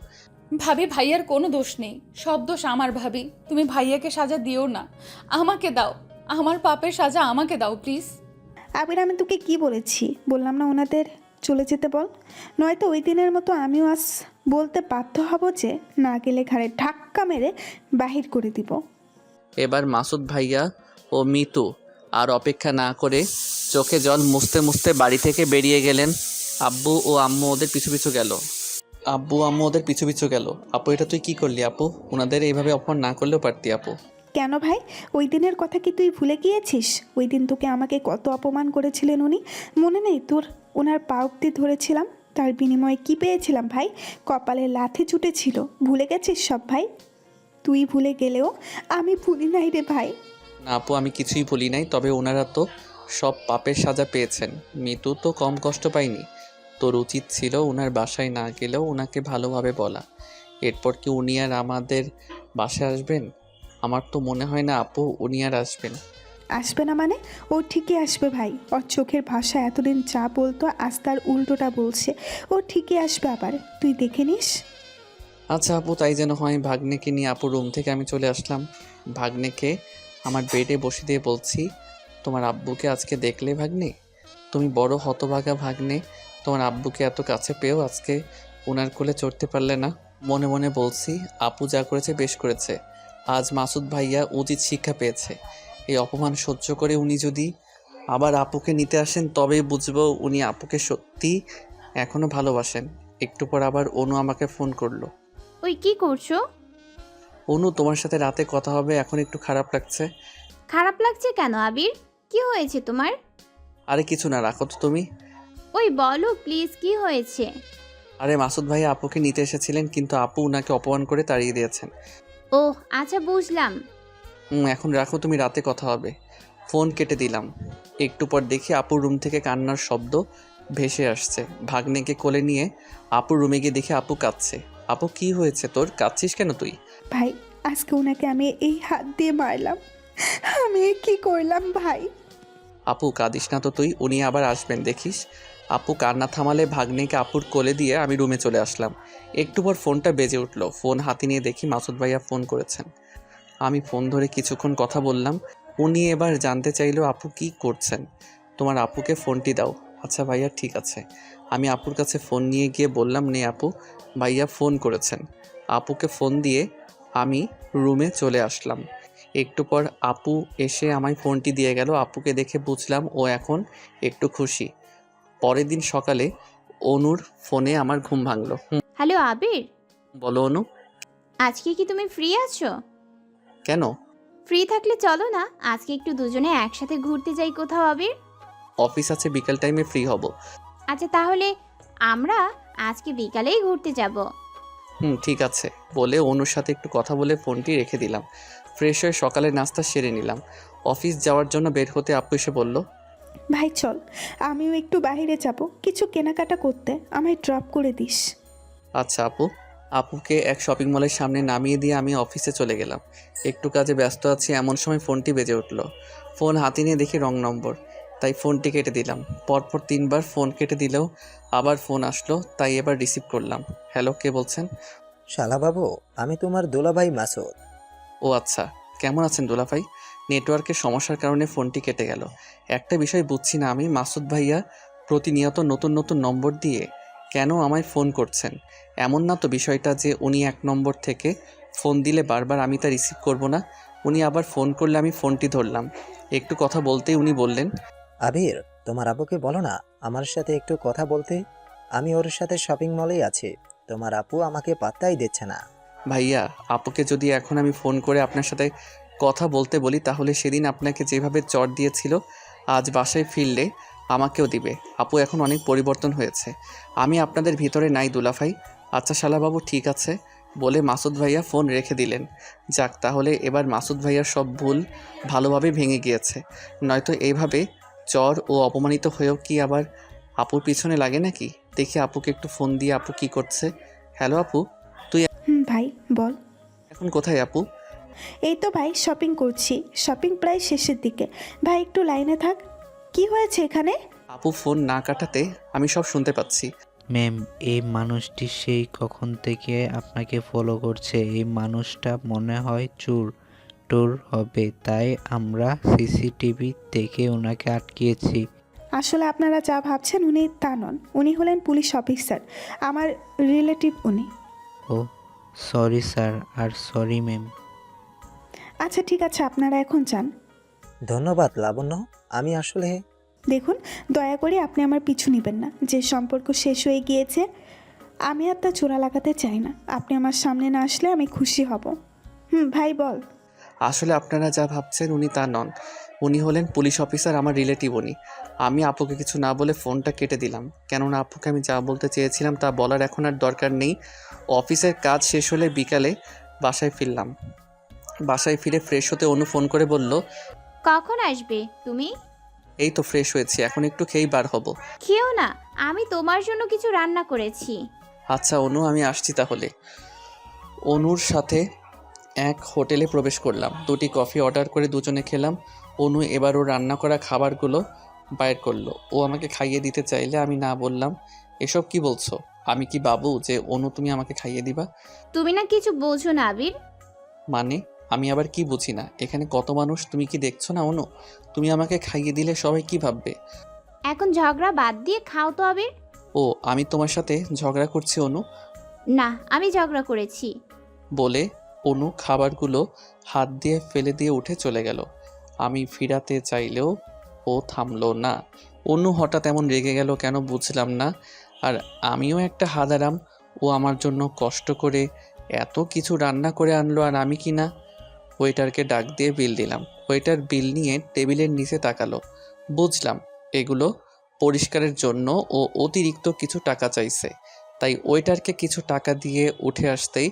ভাবি, ভাইয়ার কোনো দোষ নেই, সব দোষ আমার। ভাবি তুমি ভাইয়াকে সাজা দিও না, আমাকে দাও, আমার পাপের সাজা আমাকে দাও প্লিজ। আবির আমি তোকে কি বলেছি, বললাম না ওনাদের চলে যেতে বল, নয়তো ওই দিনের মতো আমিও আজ বলতে বাধ্য হব যে না গেলে ঘাড়ে ধাক্কা মেরে বাহির করে দিব। এবার মাসুদ ভাইয়া ও মিতু আর অপেক্ষা না করে চোখে জল মুছতে মুছতে বাড়ি থেকে বেরিয়ে গেলেন। আব্বু ও আম্মু ওদের পিছু পিছু গেল। আপু এটা তুই কি করলি আপু? ওনাদের এইভাবে অপমান না করলেও পারতি আপু। কেন ভাই, ওই দিনের কথা কি তুই ভুলে গিয়েছিস? ওই দিন তোকে আমাকে কত অপমান করেছিলেন উনি, মনে নেই তোর? ওনার পা অব্দি ধরেছিলাম, তার বিনিময়ে কি পেয়েছিলাম ভাই? কপালে লাথি ছুটেছিল, ভুলে গেছিস সব ভাই? তুই ভুলে গেলেও আমি ভুলি নাই রে ভাই। না আপু, আমি কিছুই বলি নাই, তবে ওনারা তো সব পাপের সাজা পেয়েছেন। মিতু তো কম কষ্ট পায়নি। তোর উচিত ছিল ওনার বাসায় না গেলেও ওনাকে ভালোভাবে বলা। এরপর কি উনি আর আমাদের বাসায় আসবেন? আমার তো মনে হয় না আপু উনি আর আসবেন। আসবে না মানে? ও ঠিকই আসবে ভাই। ওর চোখের ভাষা এতদিন যা বলতো আজ তার উল্টোটা বলছে। ও ঠিকই আসবে আবার, তুই দেখে নিস। আচ্ছা আপু, তাই যেন হয়। ভাগ্নেকে নিয়ে আপুর রুম থেকে আমি চলে আসলাম। ভাগ্নেকে আমার বেডে বসে দিয়ে বলছি, তোমার আব্বুকে আজকে দেখলে ভাগ্নে? তুমি বড় হতভাগা ভাগ্নে, তোমার আব্বুকে এত কাছে পেয়েও আজকে ওনার কোলে চড়তে পারলে না। মনে মনে বলছি, আপু যা করেছে বেশ করেছে। আজ মাসুদ ভাইয়া উচিত শিক্ষা পেয়েছে। এই অপমান সহ্য করে উনি যদি আবার আপুকে নিতে আসেন তবেই বুঝবো উনি আপুকে সত্যি এখনও ভালোবাসেন। একটু পর আবার অনু আমাকে ফোন করলো। ওই কি করছো? অনু, তোমার সাথে রাতে কথা হবে, এখন একটু খারাপ লাগছে। খারাপ লাগছে কেন আবির? কি হয়েছে তোমার? আরে কিছু না, রাখো তো তুমি। ওই বলো প্লিজ, কি হয়েছে? আরে মাসুদ ভাই আপুকে নিতে এসেছিলেন, কিন্তু আপু উনাকে অপমান করে তাড়িয়ে দিয়েছেন। ও আচ্ছা, বুঝলাম। এখন রাখো, তুমি রাতে কথা হবে। ফোন কেটে দিলাম। একটু পর দেখি আপুর রুম থেকে কান্নার শব্দ ভেসে আসছে। ভাগ্নেকে কোলে নিয়ে আপুর রুমে গিয়ে দেখি আপু কাঁদছে। আপু কি হয়েছে তোর, কাঁদছিস কেন তুই? ভাই আজকে ওনাকে আমি এই হাত দিয়ে মারলাম, আমি কি করলাম ভাই? আপু কাঁদিস না তো তুই, উনি আবার আসবেন দেখিস। আপু কান্না থামালে ভাগ্নেকে আপুর কোলে দিয়ে আমি রুমে চলে আসলাম। একটু পর ফোনটা বেজে উঠলো। ফোন হাতে নিয়ে দেখি মাসুদ ভাইয়া ফোন করেছেন। আমি ফোন ধরে কিছুক্ষণ কথা বললাম। উনি এবার জানতে চাইলো আপু কি করছেন। তোমার আপুকে ফোনটি দাও। আচ্ছা ভাইয়া ঠিক আছে। আমি আপুর কাছে ফোন নিয়ে গিয়ে বললাম, নে আপু, ভাইয়া ফোন করেছেন। আপুকে ফোন দিয়ে আমি রুমে চলে আসলাম। একটু পর আপু এসে আমায় ফোনটি দিয়ে গেল। আপুকে দেখে বুঝলাম ও এখন একটু খুশি। পরের দিন সকালে অনুর ফোনে আমার ঘুম ভাঙলো। হ্যালো আবির, বলো অনু। আজকে কি তুমি ফ্রি আছো? কেন? ফ্রি থাকলে চলো না, আজকে একটু দুজনে একসাথে ঘুরতে যাই কোথাও আবির। অফিস আছে, বিকাল টাইমে ফ্রি হব। আচ্ছা তাহলে আমরা আজকে বিকালেই ঘুরতে যাব। ঠিক আছে বলে অনুর সাথে একটু কথা বলে ফোনটি রেখে দিলাম। ফ্রেশ হয়ে সকালের নাস্তা সেরে নিলাম। অফিস যাওয়ার জন্য বের হতে আপু এসে বলল, ভাই চল, আমিও একটু বাইরে যাব কিছু কেনাকাটা করতে, আমায় ড্রপ করে দিস। আচ্ছা আপু। আপুকে এক শপিং মলের সামনে নামিয়ে দিয়ে আমি অফিসে চলে গেলাম। একটু কাজে ব্যস্ত আছি এমন সময় ফোনটি বেজে উঠল। ফোন হাতে নিয়ে দেখি রং নম্বর, তাই ফোনটি কেটে দিলাম। পরপর 3বার ফোন কেটে দিলেও আবার ফোন আসলো, তাই এবার রিসিভ করলাম। হ্যালো, কে বলছেন? শালাবাবু, আমি তোমার দুলাভাই মাসুদ। ও আচ্ছা, কেমন আছেন দুলাভাই? নেটওয়ার্কের সমস্যার কারণে ফোনটি কেটে গেল। একটা বিষয় বুঝছি না আমি, মাসুদ ভাইয়া প্রতিনিয়ত নতুন নতুন নম্বর দিয়ে কেন আমায় ফোন করছেন? এমন না তো বিষয়টা যে উনি এক নম্বর থেকে ফোন দিলে বারবার আমি তা রিসিভ করব না। উনি আবার ফোন করলে আমি ফোনটি ধরলাম। একটু কথা বলতেই উনি বললেন, আবির, তোমার আপুকে বলো না আমার সাথে একটু কথা বলতে। আমি ওর সাথে শপিং মলেই আছি। তোমার আপু আমাকে পাত্তাই দিচ্ছে না। ভাইয়া আপুকে যদি এখন আমি ফোন করে আপনার সাথে কথা বলতে বলি, তাহলে সেদিন আপনাকে যেভাবে চট দিয়েছিল আজ বাসায় ফিরলে আমাকেও দিবে। আপু এখন অনেক পরিবর্তন হয়েছে, আমি আপনাদের ভিতরে নাই দুলাভাই। আচ্ছা শালাবাবু ঠিক আছে বলে মাসুদ ভাইয়া ফোন রেখে দিলেন। যাক, তাহলে এবার মাসুদ ভাইয়ার সব ভুল ভালোভাবে ভেঙে গিয়েছে। নয়তো এইভাবে চর ও অপমানিত হয়েও কি আবার আপুর পিছনে লাগে নাকি? দেখি আপুকে একটু ফোন দিয়ে আপু কি করছে। হ্যালো আপু, ভাই বল। এখন কোথায় আপু? এই তো ভাই শপিং করছি, শপিং প্রায় শেষের দিকে। ভাই একটু লাইনে থাক। কি হয়েছে এখানে? আপু ফোন না কাটাতে আমি সব শুনতে পাচ্ছি। ম্যাম, এই মানুষটি সেই কখন থেকে আপনাকে ফলো করছে। এই মানুষটা মনে হয় চোর টোর হবে, তাই আমরা সিসিটিভি দেখে ওনাকে আটকিয়েছি। আসলে আপনারা যা ভাবছেন উনি তা নন, উনি হলেন পুলিশ অফিসার, আমার রিলেটিভ উনি। ও সরি স্যার, আর সরি ম্যাম। আচ্ছা ঠিক আছে, আপনারা এখন যান। ধন্যবাদ লাবণ্য। আমি আসলে দেখুন, দয়া করে আপনি আমার পিছু নেবেন না। যে সম্পর্ক শেষ হয়ে গিয়েছে আমি আর তা চোরা লাগাতে চাই না। আপনি আমার সামনে না আসলে আমি খুশি হব। ভাই বল। আসলে আপনারা যা ভাবছেন উনি তা নন। উনি হলেন পুলিশ অফিসার, আমার রিলেটিভ উনি। আমি আপুকে কিছু না বলে ফোনটা কেটে দিলাম, কেননা আপুকে আমি যা বলতে চেয়েছিলাম তা বলার এখন আর দরকার নেই। অফিসের কাজ শেষ হলে বিকালে বাসায় ফিরলাম। বাসায় ফিরে ফ্রেশ হতে অনু ফোন করে বলল, কখন আসবে তুমি? এই তো ফ্রেশ হয়েছি, এখন একটু খেয়েই বার হব। খেও না, আমি তোমার জন্য কিছু রান্না করেছি। আচ্ছা অনু, আমি আসছি তাহলে। অনুর সাথে এক হোটেলে প্রবেশ করলাম। 2টি কফি অর্ডার করে দুজনে খেলাম। অনু এবার ওর রান্না করা খাবারগুলো বাইর করলো। ও আমাকে খাইয়ে দিতে চাইলে আমি না বললাম। এসব কি বলছো? আমি কি বাবু যে অনু তুমি আমাকে খাইয়ে দিবা? তুমি না কিছু বোঝো না আবির। মানে আমি আবার কি বুঝি না? এখানে কত মানুষ, তুমি কি দেখছো না অনু? তুমি আমাকে খাইয়ে দিলে সবাই কি ভাববে? এখন ঝগড়া বাদ দিয়ে খাও তো আবির। ও আমি তোমার সাথে ঝগড়া করছি অনু? না, আমি ঝগড়া করেছি। বলে অনু খাবারগুলো হাত দিয়ে ফেলে দিয়ে উঠে চলে গেল। আমি ফিরাতে চাইলেও ও থামলো না। অনু হঠাৎ এমন রেগে গেল কেন বুঝলাম না। আর আমিও একটা হাদারাম, ও আমার জন্য কষ্ট করে এত কিছু রান্না করে আনলো আর আমি কি না। ওয়েটারকে ডাক দিয়ে বিল দিলাম। ওয়েটার বিল নিয়ে টেবিলের নিচে তাকালো। বুঝলাম এগুলো পরিষ্কারের জন্য ও অতিরিক্ত কিছু টাকা চাইছে, তাই ওয়েটারকে কিছু টাকা দিয়ে উঠে আসতেই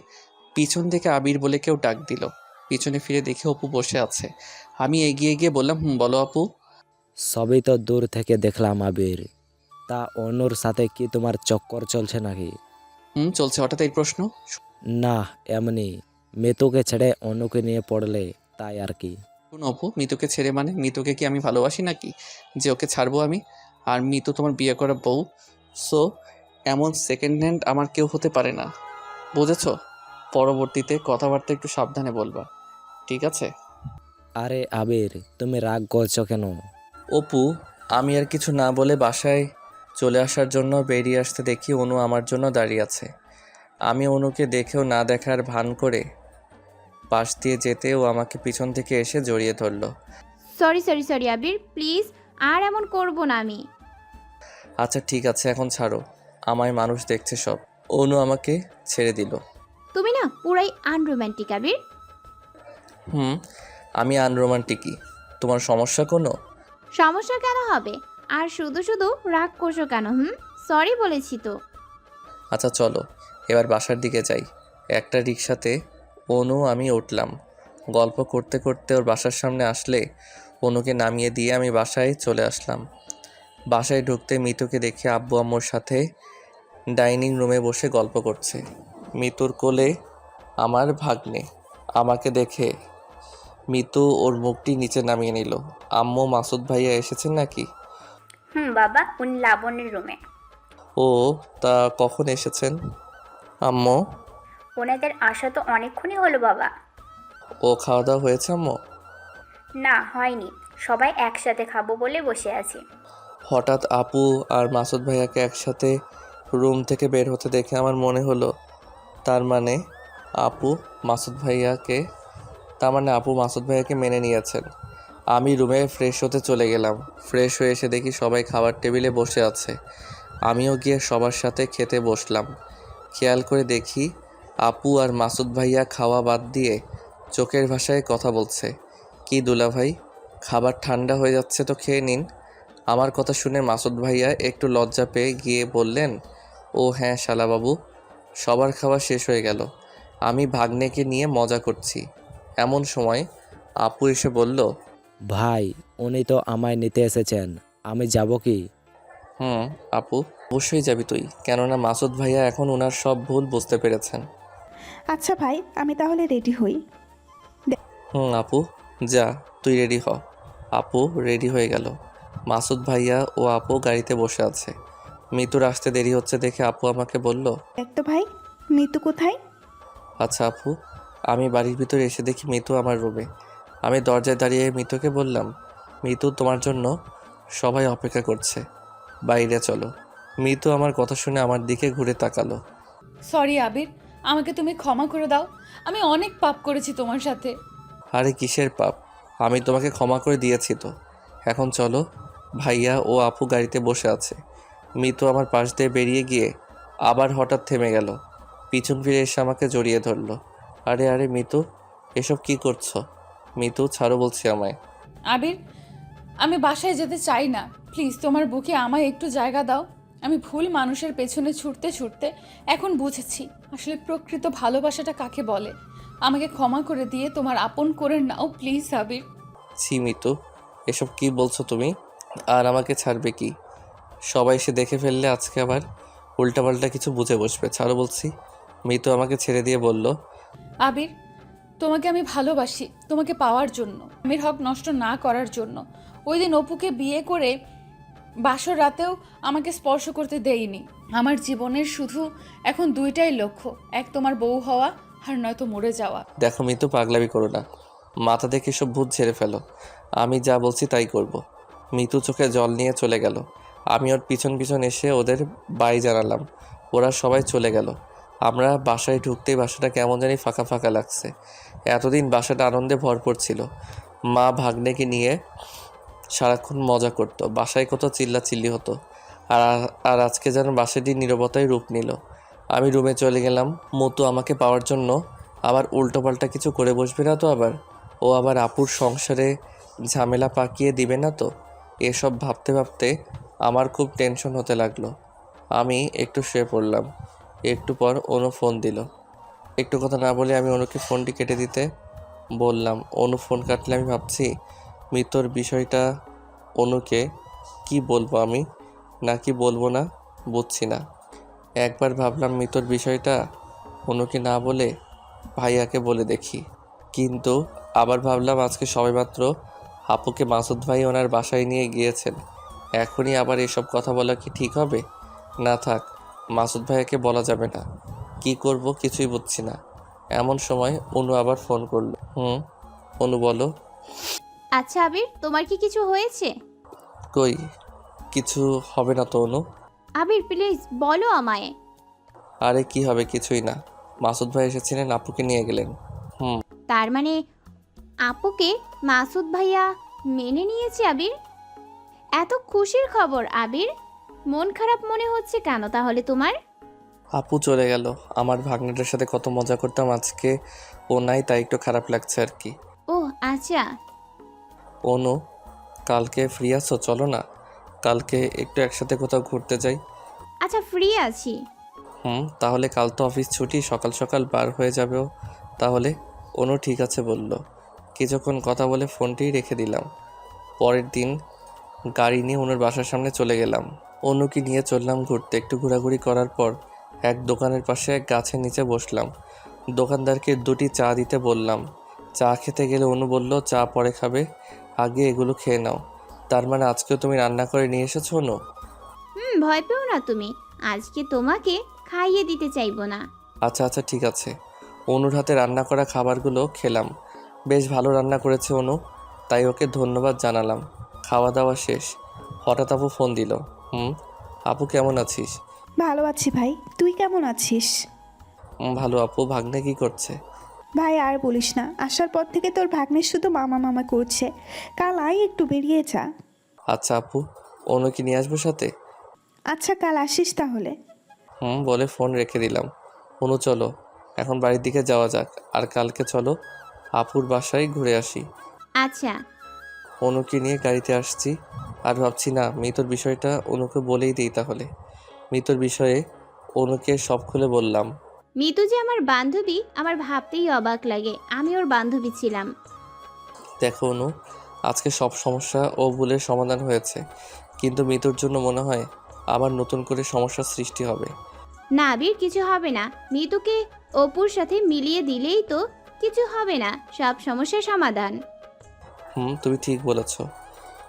পিছন থেকে আবির বলে কেউ ডাক দিল। পিছনে ফিরে দেখে অপু বসে আছে। আমি এগিয়ে গিয়ে বললাম, বলো আপু। সবই তো দূর থেকে দেখলাম আবির। তা অনুর সাথে কি তোমার চক্কর চলছে নাকি? চলছে। হঠাৎ এই প্রশ্ন? না, এমনি মেতুকে ছেড়ে অনুকে নিয়ে পড়লে তাই আর কি। কোন অপু? মিতুকে ছেড়ে মানে? মিতুকে কি আমি ভালোবাসি নাকি যে ওকে ছাড়বো আমি? আর মিতু তোমার বিয়ে করা বউ। সো এমন সেকেন্ড হ্যান্ড আমার কেউ হতে পারে না, বুঝেছো? পরবর্তীতে কথাবার্তা একটু সাবধানে বলবা, ঠিক আছে? আরে আবির, তুমি রাগ করছো কেন? অপু, আমি আর কিছু না বলে বাসায় চলে আসার জন্য বেরিয়ে আসতে দেখি অনু আমার জন্য দাঁড়িয়ে আছে। আমি অনুকে দেখেও না দেখার ভান করে পাশ দিয়ে যেতে ও আমাকে পিছন থেকে এসে জড়িয়ে ধরলো। সরি আবির, প্লিজ আর এমন করব না আমি। আচ্ছা ঠিক আছে, এখন ছাড়ো, আমায় মানুষ দেখছে সব। অনু আমাকে ছেড়ে দিল। তুমি না পুরাই আনরোম্যান্টিক আবির। আমি আনরোমান্টিকই? তোমার সমস্যা কোনো? সমস্যা কেন হবে? আর শুধু শুধু রাগ করছো কেন? সরি বলেছি তো। আচ্ছা চলো এবার বাসার দিকে যাই। একটা রিক্সাতে অনু আমি উঠলাম। গল্প করতে করতে ওর বাসার সামনে আসলে অনুকে নামিয়ে দিয়ে আমি বাসায় চলে আসলাম। বাসায় ঢুকতে মিতুকে দেখে আব্বু আম্মুর সাথে ডাইনিং রুমে বসে গল্প করছে। মিতুর কোলে আমার ভাগ্নে। আমাকে দেখে মিতু ওর মুখটি নিচে নামিয়ে নিল। আম্মু, মাসুদ ভাইয়া এসেছেন নাকি? বাবা, উনি লাবণ্যের রুমে। ও, তা কখন এসেছেন আম্মু? ওনাদের আসা তো অনেকক্ষণই হলো বাবা। ও, খাওয়া দাওয়া হয়েছে আম্মু? না, হয়নি, সবাই একসাথে খাবো বলে বসে আছি। হঠাৎ আপু আর মাসুদ ভাইয়াকে একসাথে রুম থেকে বের হতে দেখে আমার মনে হলো তার মানে আপু মাসুদ ভাইয়াকে মেনে নিয়েছেন। আমি রুমে ফ্রেশ হতে চলে গেলাম। ফ্রেশ হয়ে এসে দেখি সবাই খাবার টেবিলে বসে আছে। আমিও গিয়ে সবার সাথে খেতে বসলাম। খেয়াল করে দেখি আপু আর মাসুদ ভাইয়া খাওয়া বাদ দিয়ে চোখের ভাষায় কথা বলছে। কি দুলা ভাই, খাবার ঠান্ডা হয়ে যাচ্ছে তো খেয়ে নিন। আমার কথা শুনে মাসুদ ভাইয়া একটু লজ্জা পেয়ে গিয়ে বললেন, ও হ্যাঁ শালাবাবু। সবার খাওয়া শেষ হয়ে গেল। আমি ভাগ্নেকে নিয়ে মজা করছি, এমন সময় আপু এসে বলল, ভাই, উনি তো আমায় নিতে এসেছেন, আমি যাব কি? আপু অবশ্যই যাবি তুই, কেননা মাসুদ ভাইয়া এখন ওনার সব ভুল বুঝতে পেরেছেন। আচ্ছা ভাই, আমি তাহলে রেডি হই। আপু যা, তুই রেডি হ। আপু রেডি হয়ে গেল। মাসুদ ভাইয়া ও আপু গাড়িতে বসে আছে। মিতুর আসতে দেরি হচ্ছে দেখে আপু আমাকে বলল, দেখ তো ভাই, মিতু কোথায়? আচ্ছা আপু। আমি বাড়ির ভিতরে এসে দেখি মিতু আমার রুমে। আমি দরজায় দাঁড়িয়ে মিতুকে বললাম, মিতু তোমার জন্য সবাই অপেক্ষা করছে, বাইরে চলো। মিতু আমার কথা শুনে আমার দিকে ঘুরে তাকালো। সরি আবির, আমাকে তুমি ক্ষমা করে দাও। আমি অনেক পাপ করেছি তোমার সাথে। আরে কিসের পাপ, আমি তোমাকে ক্ষমা করে দিয়েছি তো। এখন চলো। ভাইয়া ও আপু গাড়িতে বসে আছে। মিতু আমার পাশ দিয়ে বেরিয়ে গিয়ে আবার হঠাৎ থেমে গেল। পিছন ফিরে এসে আমাকে জড়িয়ে ধরলো। আরে আরে মিতু, এসব কি করছো? মিতু ছাড়ো বলছি আমায়। আবির, আমি বাসায় যেতে চাই না, প্লিজ তোমার বুকে আমায় একটু জায়গা দাও। আমি ভুল মানুষের পেছনে ছুটতে ছুটতে এখন বুঝেছি আসলে প্রকৃত ভালোবাসাটা কাকে বলে। আমাকে ক্ষমা করে দিয়ে তোমার আপন করে নাও প্লিজ আবির। ছি মিতু, এসব কি বলছো তুমি? আর আমাকে ছাড়বে কি? সবাই এসে দেখে ফেললে আজকে আবার উল্টাপাল্টা কিছু বুঝে বসবে। ছাড়ো বলছি। মিতু আমাকে ছেড়ে দিয়ে বলল, আবির, তোমাকে আমি ভালোবাসি, তোমাকে পাওয়ার জন্য, আমির হক নষ্ট না করার জন্য। ওই দিন অপুকে বিয়ে করে বাসর রাতেও আমাকে স্পর্শ করতে দেইনি। আমার জীবনের শুধু এখন দুইটাই লক্ষ্য, এক তোমার বউ হওয়া আর নয়তো মরে যাওয়া। দেখো মিতু, পাগলামি করো না। মাথা দেখে সব ভূত ঝেড়ে ফেলো। আমি যা বলছি তাই করব। মিতু চোখে জল নিয়ে চলে গেল। আমি ওর পিছন পিছন এসে ওদের বাই জানালাম। ওরা সবাই চলে গেল। আমরা বাসায় ঢুকতেই বাসাটা কেমন জানি ফাঁকা ফাঁকা লাগছে। এতদিন বাসাটা আনন্দে ভরপুর ছিল। মা ভাগ্নেকে নিয়ে সারাক্ষণ মজা করতো, বাসায় কত চিল্লাচিল্লি হতো। আর আর আজকে যেন বাসাটি নীরবতায় রূপ নিল। আমি রুমে চলে গেলাম। মতু আমাকে পাওয়ার জন্য আবার উল্টোপাল্টা কিছু করে বসবে না তো? ও আবার আপুর সংসারে ঝামেলা পাকিয়ে দিবে না তো? এসব ভাবতে ভাবতে আমার খুব টেনশন হতে লাগলো। আমি একটু শুয়ে পড়লাম। একটু পর অনু ফোন দিল। একটু কথা না বলে আমি অনুকে ফোনটি কেটে দিতে বললাম। অনু ফোন কাটলে আমি ভাবছি মৃত্যুর বিষয়টা অনুকে কি বলবো আমি নাকি বলবো না বুঝছি না। একবার ভাবলাম মৃত্যুর বিষয়টা অনুকে না বলে ভাইয়াকে বলে দেখি, কিন্তু আবার ভাবলাম আজকে সবেমাত্র আপুকে মাসুদ ভাই ওনার বাসায় নিয়ে গিয়েছেন, এখনই আবার এসব কথা বলা কি ঠিক হবে? না থাক, মাসুদ ভাইয়াকে বলা যাবে না। কি করব কিছুই বুঝছি না। এমন সময় অনু আবার ফোন করলো। অনু বলো। আচ্ছা আবির, তোমার কি কিছু হয়েছে? কই কিছু হবে না তো অনু। আবির প্লিজ বলো আমায়। আরে কি হবে, কিছুই না। মাসুদ ভাই এসেছিলেন, আপুকে নিয়ে গেলেন। তার মানে আপুকে মাসুদ ভাইয়া মেনে নিয়েছে আবির? এত খুশির খবর আবির, মন খারাপ মনে হচ্ছে কেন তাহলে তোমার? আপু চলে গেল। আমার ভাগ্নেটার সাথে কত মজা করতাম, আজকে ও নাই, তাই একটু খারাপ লাগছে আর কি। ও আচ্ছা। অনু, কালকে ফ্রি আছো? চলো না কালকে একটু একসাথে কোথাও ঘুরতে যাই। আচ্ছা ফ্রি আছি। তাহলে কাল তো অফিস ছুটি, সকাল সকাল বার হয়ে যাবেও তাহলে। অনু ঠিক আছে বলল। কিছুক্ষণ কথা বলে ফোনটি রেখে দিলাম। পরের দিন গাড়ি নিয়ে অনুর বাসার সামনে চলে গেলাম। অনুকে নিয়ে চললাম ঘুরতে। একটু ঘোরাঘুরি করার পর এক দোকানের পাশে এক গাছের নিচে বসলাম। দোকানদারকে 2টি চা দিতে বললাম। চা খেতে গেলে অনু বলল, চা পরে খাবে, আগে এগুলো খেয়ে নাও। তার মানে আজকেও তুমি রান্না করে নিয়ে এসেছো অনু? ভয় পেও না তুমি, আজকে তোমাকে খাইয়ে দিতে চাইবো না। আচ্ছা আচ্ছা ঠিক আছে। অনুর হাতে রান্না করা খাবারগুলো খেলাম। বেশ ভালো রান্না করেছে অনু, তাই ওকে ধন্যবাদ জানালাম। খাওয়া দাওয়া শেষ। হঠাৎ আপু ফোন দিল। আপু কেমন আছিস? ভালো আছি ভাই, তুই কেমন আছিস? ভালো আপু। ভাগ্নে কি করছে? ভাই আর বলিস না, আসার পর থেকে তোর ভাগ্নের শুধু মামা মামা করছে। কাল আয় একটু বেরিয়ে যা। আচ্ছা আপু, অনু কি নিয়ে আসবো সাথে? আচ্ছা কাল আসিস তাহলে। বলে ফোন রেখে দিলাম। অনু চলো এখন বাড়ির দিকে যাওয়া যাক, আর কালকে চলো আপুর বাসায় ঘুরে আসি। আচ্ছা। অনুকে নিয়ে গাড়িতে আসছি আর ভাবছি না মৃত্যুর বিষয়টা অনুকে বলেই দিই তাহলে। মৃত্যুর বিষয়ে অনুকে সব খুলে বললাম। মিতু যে আমার বান্ধবী আমার ভাবতেই অবাক লাগে, আমি ওর বান্ধবী ছিলাম। দেখো অনু, আজকে সব সমস্যা ও ভুলের সমাধান হয়েছে, কিন্তু মৃত্যুর জন্য মনে হয় আবার নতুন করে সমস্যার সৃষ্টি হবে। না আবির, কিছু হবে না। মিতুকে অপুর সাথে মিলিয়ে দিলেই তো কিছু হবে না, সব সমস্যার সমাধান। তুমি ঠিক বলেছ,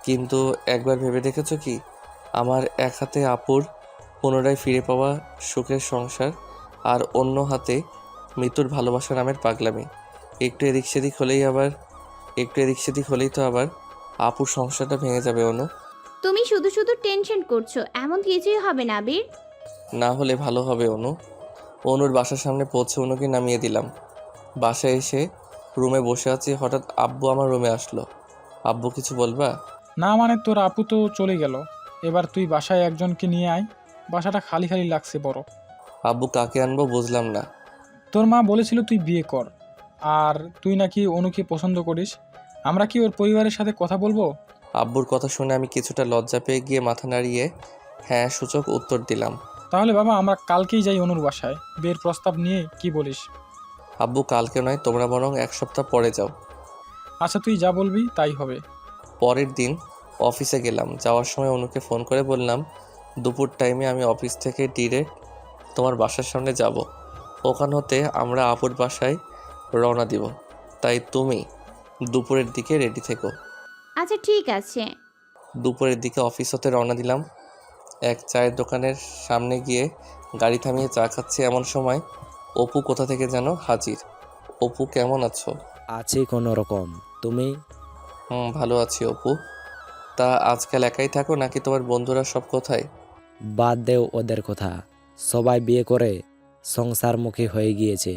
কিন্তু একবার ভেবে দেখেছো কি আমার এক হাতে আপুর পুনরায় ফিরে পাওয়া সুখের সংসার, আর অন্য হাতে মৃত্যুর ভালোবাসা নামের পাগলামি। একটু এদিক সেদিক হলেই তো আবার আপুর সংসারটা ভেঙে যাবে অনু। তুমি শুধু শুধু টেনশন করছো, এমন কিছুই হবে না আবির। না হলে ভালো হবে অনু। অনুর বাসার সামনে পৌঁছে অনুকে নামিয়ে দিলাম। বাসায় এসে রুমে বসে আছি, হঠাৎ আব্বু আমার রুমে আসলো। আব্বু কিছু বলবা? না মানে তোর আপু তো চলে গেল, এবার তুই বাসায় একজনকে নিয়ে আয়, বাসাটা খালি খালি লাগছে বড়। আব্বু কাকে আনবো বুঝলাম না। তোর মা বলেছিল তুই বিয়ে কর, আর তুই নাকি অনুকে পছন্দ করিস, আমরা কি ওর পরিবারের সাথে কথা বলবো? আব্বুর কথা শুনে আমি কিছুটা লজ্জা পেয়ে গিয়ে মাথা নাড়িয়ে হ্যাঁ সূচক উত্তর দিলাম। তাহলে বাবা আমরা কালকেই যাই অনুর বাসায়, বিয়ের প্রস্তাব নিয়ে কি বলিস? আব্বু কালকে নয়, তোমরা বরং 1 সপ্তাহ পরে যাও। আচ্ছা তুই যা বলবি তাই হবে। পরের দিন অফিসে গেলাম। যাওয়ার সময় অনুকে ফোন করে বললাম, দুপুর টাইমে আমি অফিস থেকে ডিরেক্ট তোমার বাসার সামনে যাব। ওখান হতে আমরা আপুর বাসায় রওনা দিব, তাই তুমি দুপুরের দিকে রেডি থেকো। আচ্ছা ঠিক আছে। দুপুরের দিকে অফিস হতে রওনা দিলাম। এক চায়ের দোকানের সামনে গিয়ে গাড়ি থামিয়ে চা খাচ্ছি, এমন সময় অপু কোথা থেকে যেন হাজির। অপু কেমন আছো? আছি কোনো রকম, তুমি? ভালো আছি অপু। তা আজকাল একাই থাকো নাকি তোমার বন্ধুরা সব কোথায়? বাদ দেও ওদের কথা, সবাই বিয়ে করে সংসারমুখী হয়ে গিয়েছে।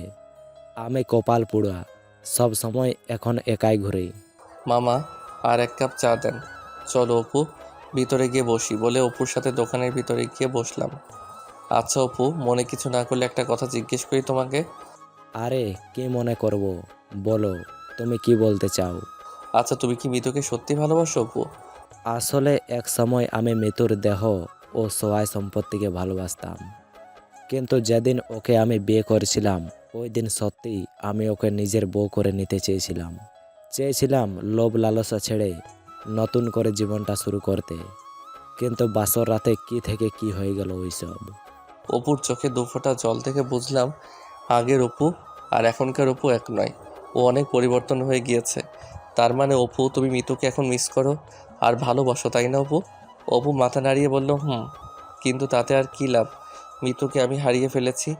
আমি কপাল পুড়া, সব সময় এখন একাই ঘুরি। মামা আর 1 কাপ চা দেন। চলো অপু ভিতরে গিয়ে বসি, বলে অপুর সাথে দোকানের ভিতরে গিয়ে বসলাম। আচ্ছা অপু, মনে কিছু না করলে একটা কথা জিজ্ঞেস করি তোমাকে? আরে কি মনে করব, বলো তুমি কি বলতে চাও। আচ্ছা তুমি কি মিতুকে সত্যি ভালোবাসো অপু? আসলে এক সময় আমি মৃত্যুর দেহ ও সহায় সম্পত্তিকে ভালোবাসতাম, কিন্তু যেদিন ওকে আমি বিয়ে করেছিলাম ওই দিন সত্যিই আমি ওকে নিজের বউ করে নিতে চেয়েছিলাম লোভ লালসা ছেড়ে নতুন করে জীবনটা শুরু করতে। কিন্তু বাসর রাতে কি থেকে কি হয়ে গেল ওইসব। অপুর চোখে দুফোঁটা জল থেকে বুঝলাম আগের অপু আর এখনকার অপু এক নয়। ও অনেক পরিবর্তন হয়ে গিয়েছে। তার মানে অপু, তুমি মিতুকে এখন মিস করো আর ভালোবাসো, তাই না অপু? অপু মাথা নাড়িয়ে বলল, কিন্তু তাতে আর কি লাভ? মিতুকে আমি হারিয়ে ফেলেছি।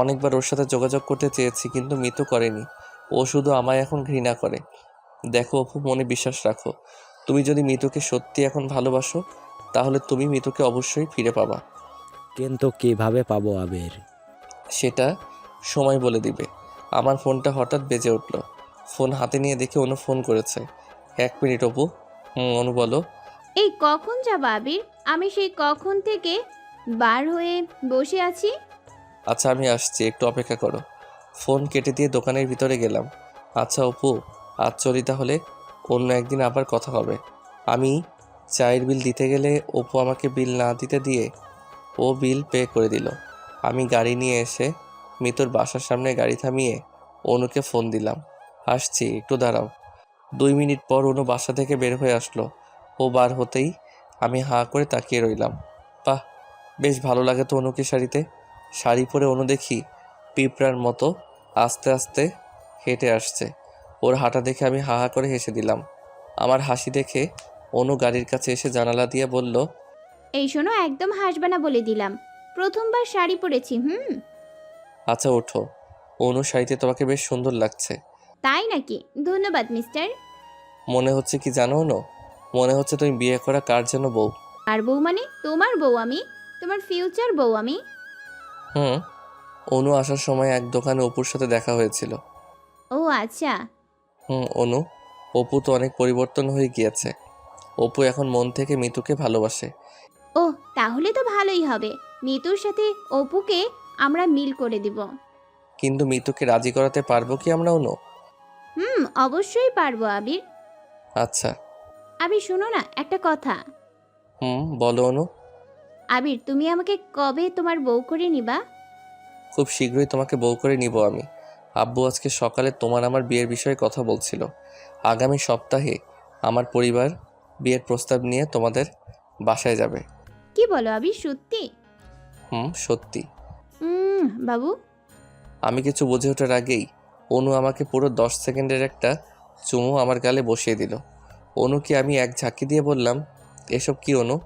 অনেকবার ওর সাথে যোগাযোগ করতে চেয়েছি, কিন্তু মিতু করেনি। ও শুধু আমায় এখন ঘৃণা করে। দেখো অপু, মনে বিশ্বাস রাখো। তুমি যদি মিতুকে সত্যি এখন ভালোবাসো তাহলে তুমি মিতুকে অবশ্যই ফিরে পাবা। কিন্তু কিভাবে পাবো আবির? সেটা সময় বলে দিবে। আমার ফোনটা হঠাৎ বেজে উঠল। ফোন হাতে নিয়ে দেখে অনু ফোন করেছে। 1 মিনিট অপু। অনু বলো। এই কখন যাবা আবির? আমি সেই কখন থেকে বার হয়ে বসে আছি। আচ্ছা আমি আসছি, একটু অপেক্ষা করো। ফোন কেটে দিয়ে দোকানের ভিতরে গেলাম। আচ্ছা অপু, আজ চলি তাহলে, অন্য একদিন আবার কথা হবে। আমি চায়ের বিল দিতে গেলে অপু আমাকে বিল না দিতে দিয়ে ও বিল পে করে দিল। আমি গাড়ি নিয়ে এসে মিতুর বাসার সামনে গাড়ি থামিয়ে অনুকে ফোন দিলাম। আসছি, একটু দাঁড়াও। 2 মিনিট পর অনু বাসা থেকে বের হয়ে আসলো। ও বার হতেই আমি হাঁ করে তাকিয়ে রইলাম। বাহ, বেশ ভালো লাগে তো অনুকে শাড়িতে। শাড়ি পরে অনু দেখি পিঁপড়ার মতো আস্তে আস্তে হেঁটে আসছে। ওর হাঁটা দেখে আমি হা হা করে হেসে দিলাম। আমার হাসি দেখে অনু গাড়ির কাছে এসে জানালা দিয়ে বলল, এই শোনো, একদম হাসবে না বলে দিলাম। প্রথমবার শাড়ি পরেছি। আচ্ছা ওঠো। অনু শাড়িতে তোমাকে বেশ সুন্দর লাগছে। তাই নাকি? ধন্যবাদ মিস্টার। মনে হচ্ছে কি জানো অনু, মনে হচ্ছে তুমি বিয়ে করা কার যেন বউ। আর বউ মানে? তোমার বউ আমি, তোমার ফিউচার বউ আমি। অনু আসার সময় এক দোকানে অপুর সাথে দেখা হয়েছিল। ও আচ্ছা। অনু, অপু তো অনেক পরিবর্তন হয়ে গিয়েছে। অপু এখন মন থেকে মিতুকে ভালোবাসে। ও তাহলে তো ভালোই হবে। মিতুর সাথে অপুকে আমরা মিল করে দিব। কিন্তু মিতুকে রাজি করাতে পারবো কি আমরা অনু? অবশ্যই পারবো আবির। আচ্ছা। আবির শোনো না, একটা কথা। বলো অনু। আবির, তুমি আমাকে কবে তোমার বউ করে নিবা? খুব শীঘ্রই তোমাকে বউ করে নিব আমি। আব্বু আজকে সকালে তোমার আমার বিয়ের বিষয়ে কথা বলছিল। আগামী সপ্তাহে আমার পরিবার বিয়ের প্রস্তাব নিয়ে তোমাদের বাসায় যাবে। কি বলো আবির, সত্যি? সত্যি। বাবু। আমি কিছু বুঝে ওঠার আগেই অনু আমাকে পুরো 10 সেকেন্ডের একটা চুমু আমার গালে বসিয়ে দিল। অনুকে আমি এক ঝাঁকি দিয়ে বললাম, এসব কি অনু?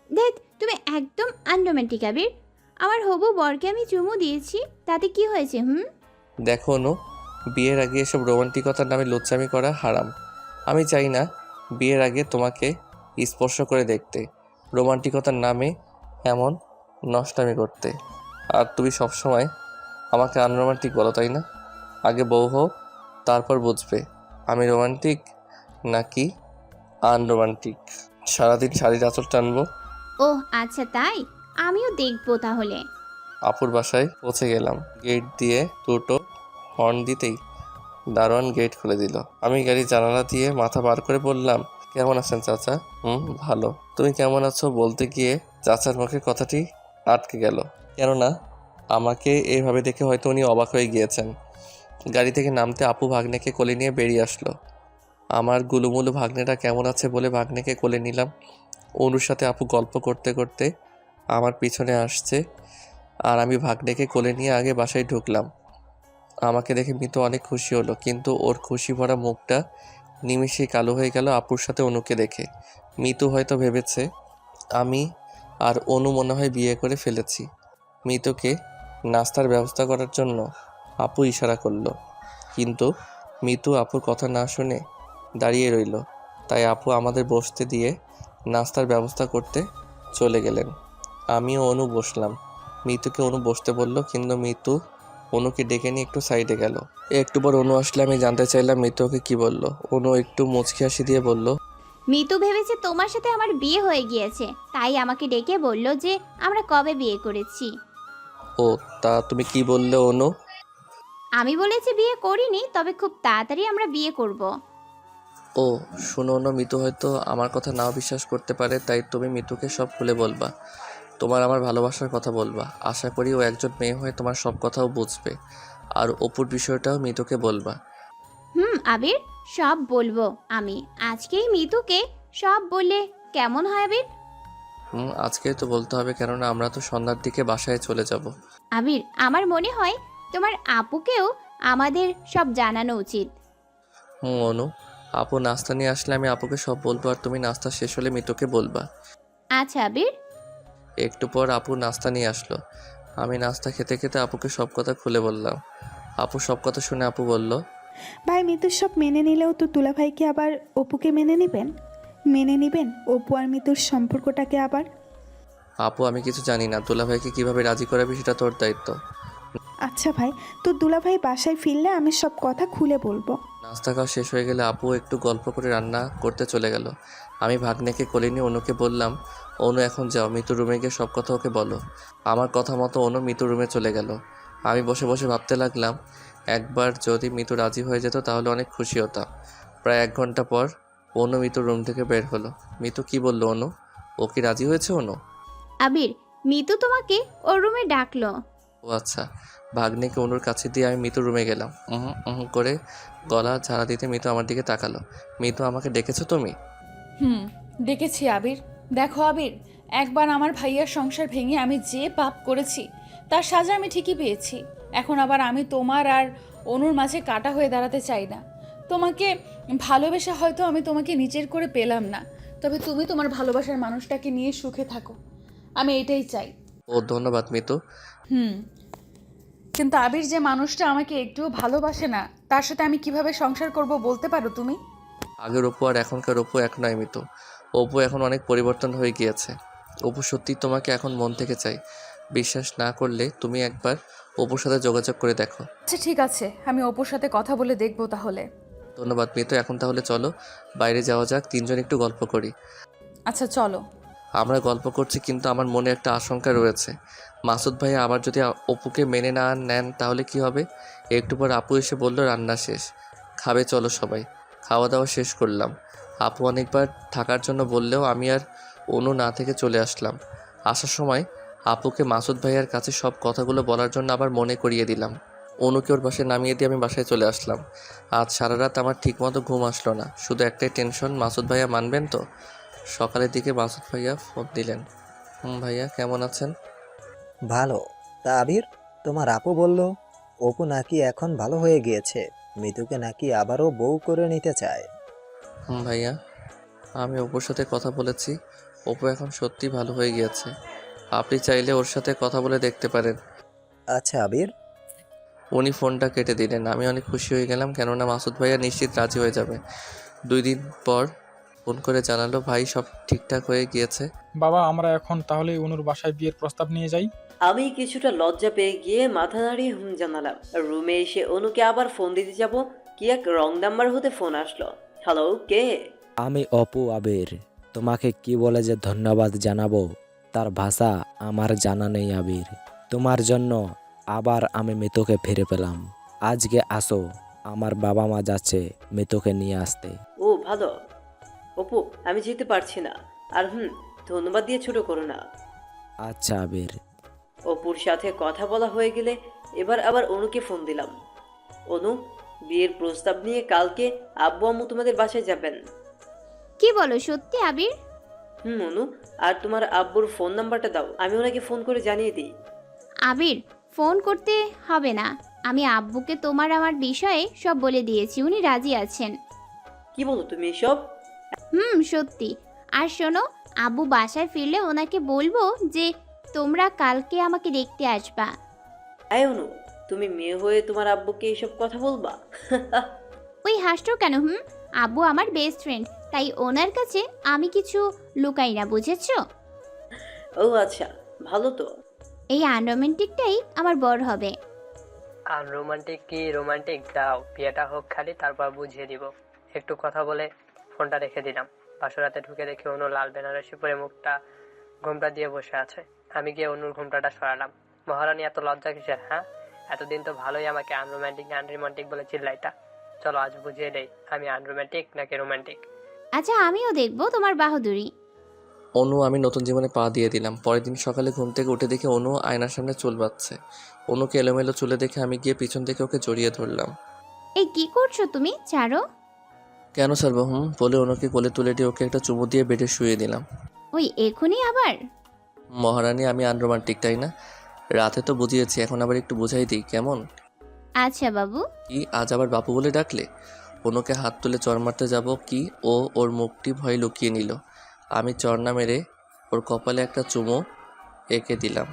দেখ, তুমি একদম আনরোম্যান্টিক আবির। আমার হবু বরকে আমি চুমু দিয়েছি, তাতে কি হয়েছে? দেখো অনু, বিয়ের আগে এসব রোমান্টিকতার নামে লুচ্চামি করা হারাম। আমি চাই না বিয়ের আগে তোমাকে স্পর্শ করে দেখতে, রোমান্টিকতার নামে এমন নষ্টামি করতে। আর তুমি সবসময় আমাকে আনরোমান্টিক বলো, তাই না? আগে বউ হও, তারপর বুঝবে আমি রোমান্টিক নাকি আনরোমান্টিক। সারাদিন শাড়ির আঁচল টানবো। ও আচ্ছা, তাই? আমিও দেখবো তাহলে। আপুর বাসায় পৌঁছে গেলাম। গেট দিয়ে দুটো হর্ন দিতেই দারোয়ান গেট খুলে দিল। আমি গাড়ি জানালা দিয়ে মাথা বার করে বললাম, কেমন আছেন চাচা? ভালো। তুমি কেমন আছো বলতে গিয়ে চাচার মুখে কথাটি আটকে গেল। কেননা আমাকে এইভাবে দেখে হয়তো উনি অবাক হয়ে গিয়েছেন। গাড়ি থেকে নামতে আপু ভাগ্নেকে কোলে নিয়ে বেরিয়ে আসলো। আমার গুলুমুলু ভাগ্নেটা কেমন আছে বলে ভাগ্নেকে কোলে নিলাম। অনুর সাথে আপু গল্প করতে করতে আমার পিছনে আসছে আর আমি ভাগ্নেকে কোলে নিয়ে আগে বাসায় ঢুকলাম। আমাকে দেখে মিতু অনেক খুশি হলো, কিন্তু ওর খুশি ভরা মুখটা নিমিষেই কালো হয়ে গেল আপুর সাথে অনুকে দেখে। মিতু হয়তো ভেবেছে আমি আর অনু মনে হয় বিয়ে করে ফেলেছি। মিতুকে নাস্তার ব্যবস্থা করার জন্য আপু ইশারা করলো, কিন্তু মিতু আপুর কথা না শুনে দাঁড়িয়ে রইল। তাই আপু আমাদের বসতে দিয়ে নাস্তার ব্যবস্থা করতে চলে গেলেন। আমিও অনু বসলাম। মিতুকে অনু বসতে বলল, কিন্তু মিতু অনুকে ডেকে নিয়ে একটু সাইডে গেল। একটু পর অনু আসলে আমি জানতে চাইলাম মিতু ওকে কি বলল। অনু একটু মুচকি হাসি দিয়ে বলল, মিতু ভেবেছে তোমার সাথে আমার বিয়ে হয়ে গিয়েছে, তাই আমাকে ডেকে বলল যে আমরা কবে বিয়ে করেছি। ও তা তুমি কি বললে অনু? আমি বলেছি বিয়ে করিনি, তবে খুব তাড়াতাড়ি আমরা বিয়ে করব। ও শুনো অনু, মিতু হয়তো আমার কথা নাও বিশ্বাস করতে পারে, তাই তুমি মিতুকে সব খুলে বলবা। তোমার আমার ভালোবাসার কথা বলবা। আশা করি ও একজন মেয়ে হয়ে তোমার সব কথাও বুঝবে। আর অপুর বিষয়টাও মিতুকে বলবা। আবির, সব বলবো আমি আজকেই মিতুকে সব বললে কেমন হয় আবির? আজকেই তো বলতে হবে, কেননা আমরা তো সন্ধ্যার দিকে বাসায় চলে যাব। আবির, আমার মনে হয় তোমার আপুকেও আমাদের সব জানানো উচিত। অনু, আপু নাস্তা নিয়ে আসলে আমি আপুকে সব বলবো, আর তুমি নাস্তা শেষ হলে মিতুকে বলবা। আচ্ছা আবির। একটু পর আপু নাস্তা নিয়ে আসলো। আমি নাস্তা খেতে খেতে আপুকে সব কথা খুলে বললাম। আপু সব কথা শুনে আপু বলল, ভাই মিতুর সব মেনে নিলেও তো দুলাভাইকে আবার অপুকে মেনে নেবেন অপু আর মিতুর সম্পর্কটাকে আবার? আপু আমি কিছু জানি না, দুলাভাইকে কিভাবে রাজি করাবি সেটা তোর দায়িত্ব। আচ্ছা ভাই, তো দুলাভাই বাসায় ফিরলে আমি সব কথা খুলে বলবো। নাস্তা খাওয়া শেষ হয়ে গেলে আপু একটু গল্প করে রান্না করতে চলে গেল। আমি ভাগ্নেকে কোলে নিয়ে অনুকে বললাম, অনু এখন যাও, মিতুর রুমে গিয়ে সব কথা ওকে বলো। আমার কথা মতো অনু মিতুর রুমে চলে গেল। আমি বসে বসে ভাবতে লাগলাম, একবার যদি মিতু রাজি হয়ে যেত তাহলে অনেক খুশি হতাম। প্রায় 1 ঘন্টা পর অনু মিতুর রুম থেকে বের হলো। মিতু কি বললো অনু? ও কি রাজি হয়েছে অনু? আবির, মিতু তোমাকে ওর রুমে ডাকলো। ও আচ্ছা। ভাগ্নেকে অনুর কাছে দিয়ে আমি মিতুর রুমে গেলাম। করে গলা ঝাড়া দিতে মিতু আমার দিকে তাকালো। মিতু, আমাকে ডেকেছো তুমি? ডেকেছি আবির। দেখো আবির, একবার আমার ভাইয়ার সংসার ভেঙে আমি যে পাপ করেছি তার সাজা আমি ঠিকই পেয়েছি। এখন আবার আমি তোমার আর অনুর মাঝে কাটা হয়ে দাঁড়াতে চাই না। তোমাকে ভালোবেসে হয়তো আমি তোমাকে নিজের করে পেলাম না, তবে তুমি তোমার ভালোবাসার মানুষটাকে নিয়ে সুখে থাকো, আমি এটাই চাই। ও ধন্যবাদ মিতু। কিন্তু আবির, যে মানুষটা আমাকে একটুও ভালোবাসে না তার সাথে আমি কিভাবে সংসার করব বলতে পারো তুমি? আগের অপু আর এখনকার অপু এক নয় মিতু। অপু এখন অনেক পরিবর্তন হয়ে গিয়েছে। অপু সত্যি তোমাকে এখন মন থেকে চাই। বিশ্বাস না করলে তুমি একবার অপুর সাথে যোগাযোগ করে দেখো। আচ্ছা ঠিক আছে, আমি অপুর সাথে কথা বলে দেখবো তাহলে। ধন্যবাদ মিতু। এখন তাহলে চলো বাইরে যাওয়া যাক, 3 জন একটু গল্প করি। আচ্ছা চলো। আমরা গল্প করছি কিন্তু আমার মনে একটা আশঙ্কা রয়েছে। মাসুদ ভাইয়া আবার যদি অপুকে মেনে না নেন তাহলে কি হবে? একটু পর আপু এসে বলল রান্না শেষ, খাবে চলো সবাই। খাওয়া দাওয়া শেষ করলাম। আপু অনেকবার থাকার জন্য বললেও আমি আর অনু না থেকে চলে আসলাম। আসার সময় আপুকে মাসুদ ভাইয়ার কাছে সব কথাগুলো বলার জন্য আবার মনে করিয়ে দিলাম। অনুকে ওর বাসায় নামিয়ে দিয়ে আমি বাসায় চলে আসলাম। আজ সারা রাত আমার ঠিকমতো ঘুম আসলো না, শুধু একটাই টেনশন, মাসুদ ভাইয়া মানবেন তো? সকালের দিকে মাসুদ ভাইয়া ফোন দিলেন। ভাইয়া কেমন আছেন? ভালো। তা আবির, তোমার আপু বলল অপু নাকি এখন ভালো হয়ে গিয়েছে, মিতুকে নাকি আবারও বউ করে নিতে চায়। ভাইয়া, আমি অপুর সাথে কথা বলেছি। অপু এখন সত্যি ভালো হয়ে গিয়েছে। আপনি চাইলে ওর সাথে কথা বলে দেখতে পারেন। আচ্ছা আবির। উনি ফোনটা কেটে দিলেন। আমি অনেক খুশি হয়ে গেলাম, কেননা মাসুদ ভাইয়া নিশ্চিত রাজি হয়ে যাবে। 2 দিন পর ফোন করে জানালো ভাই সব ঠিকঠাক হয়ে গিয়েছে। বাবা, আমরা এখন তাহলে অনুর বাসায় বিয়ের প্রস্তাব নিয়ে যাই। আমি কিছুটা লজ্জা পেয়ে গিয়ে মাথা নাড়িয়ে জানালাম। রুমে এসে অনুকে আবার ফোন দিতে যাব, কি এক রং নাম্বার হতে ফোন আসলো। হ্যালো, কে? আমি অপু আবির। তোমাকে কি বলে যে ধন্যবাদ জানাবো তার ভাষা আমার জানা নেই আবির। তোমার জন্য আবার আমি মিতুকে ফিরে পেলাম। আজকে আসো, আমার বাবা মা যাচ্ছে মিতুকে নিয়ে আসতে। ও ভালো। অপু, আমি যেতে পারছি না। আর ধন্যবাদ দিয়ে ছোট করো না। আচ্ছা আবির। অপুর সাথে কথা বলা হয়ে গেলে এবার আবার অনুকে ফোন দিলাম। অনু, বিয়ের প্রস্তাব নিয়ে কালকে আব্বু আম্মু তোমাদের বাসায় যাবেন। কি বলো সত্যি আবির? অনু, আর তোমার আব্বুর ফোন নাম্বারটা দাও, আমি ওনাকে ফোন করে জানিয়ে দিই। আবির, ফোন করতে হবে না, আমি আব্বুকে তোমার আমার বিষয়ে সব বলে দিয়েছি, উনি রাজি আছেন। কি বলো তুমি এসব? সত্যি। আর শোনো, আব্বু বাসায় ফিরলে ওনাকে বলবো যে তোমরা কালকে আমাকে দেখতে আসবা। অনু, তুমি মেয়ে হয়ে তোমার আব্বুকে এসব কথা বলবা? ওই হাসছো কেন? আব্বু আমার বেস্ট ফ্রেন্ড, তাই ওনার কাছে আমি কিছু লুকাই না, বুঝেছো? ও আচ্ছা, ভালো তো। এই আনরোমান্টিকটাই আমার বর হবে। আর রোমান্টিক কি রোমান্টিক, দাও বিয়েটা হোক খালি, তারপর বুঝিয়ে দিব। একটু কথা বলে ফোনটা রেখে দিলাম। বাসরাতে ঢুকে দেখি অনু লাল বেনারসি পরে মুখটা ঘোমটা দিয়ে বসে আছে। আমি গিয়ে অনুর ঘোমটাটা সরালাম। মহারানী, এত লজ্জা কিসের? হ্যাঁ, এতদিন তো ভালোই আমাকে আনরোমান্টিক বলে চিল্লাইটা। চলো আজ বুঝিয়ে দেই আমি আনরোমান্টিক নাকি রোমান্টিক। আচ্ছা, আমিও দেখবো তোমার বাহাদুরি। অনু আমি নতুন জীবনে পা দিয়ে দিলাম। পরের দিন সকালে ঘুম থেকে উঠে দেখি অনু আয়নার সামনে চুল বাঁধছে। অনুকে এলোমেলো চুলে দেখে আমি গিয়ে পিছন থেকে ওকে জড়িয়ে ধরলাম। এই কি করছো তুমি? ছাড়ো। কেন ছাড়বো বলে অনুকে কোলে তুলে দিয়ে ওকে একটা চুমু দিয়ে বেডে শুয়ে দিলাম। ওই এখনই আবার? মহারানী আমি আনরোমান্টিক তাই না? রাতে তো বুঝিয়েছি, এখন আবার একটু বুঝাই দিই কেমন? আচ্ছা বাবু। কি আজ আবার বাপু বলে ডাকলে? অনুকে হাত তুলে চড় মারতে যাব কি ও ওর মুখটি ভয়ে লুকিয়ে নিল। আমি চড় না মেরে ওর কপালে একটা চুমু এঁকে দিলাম।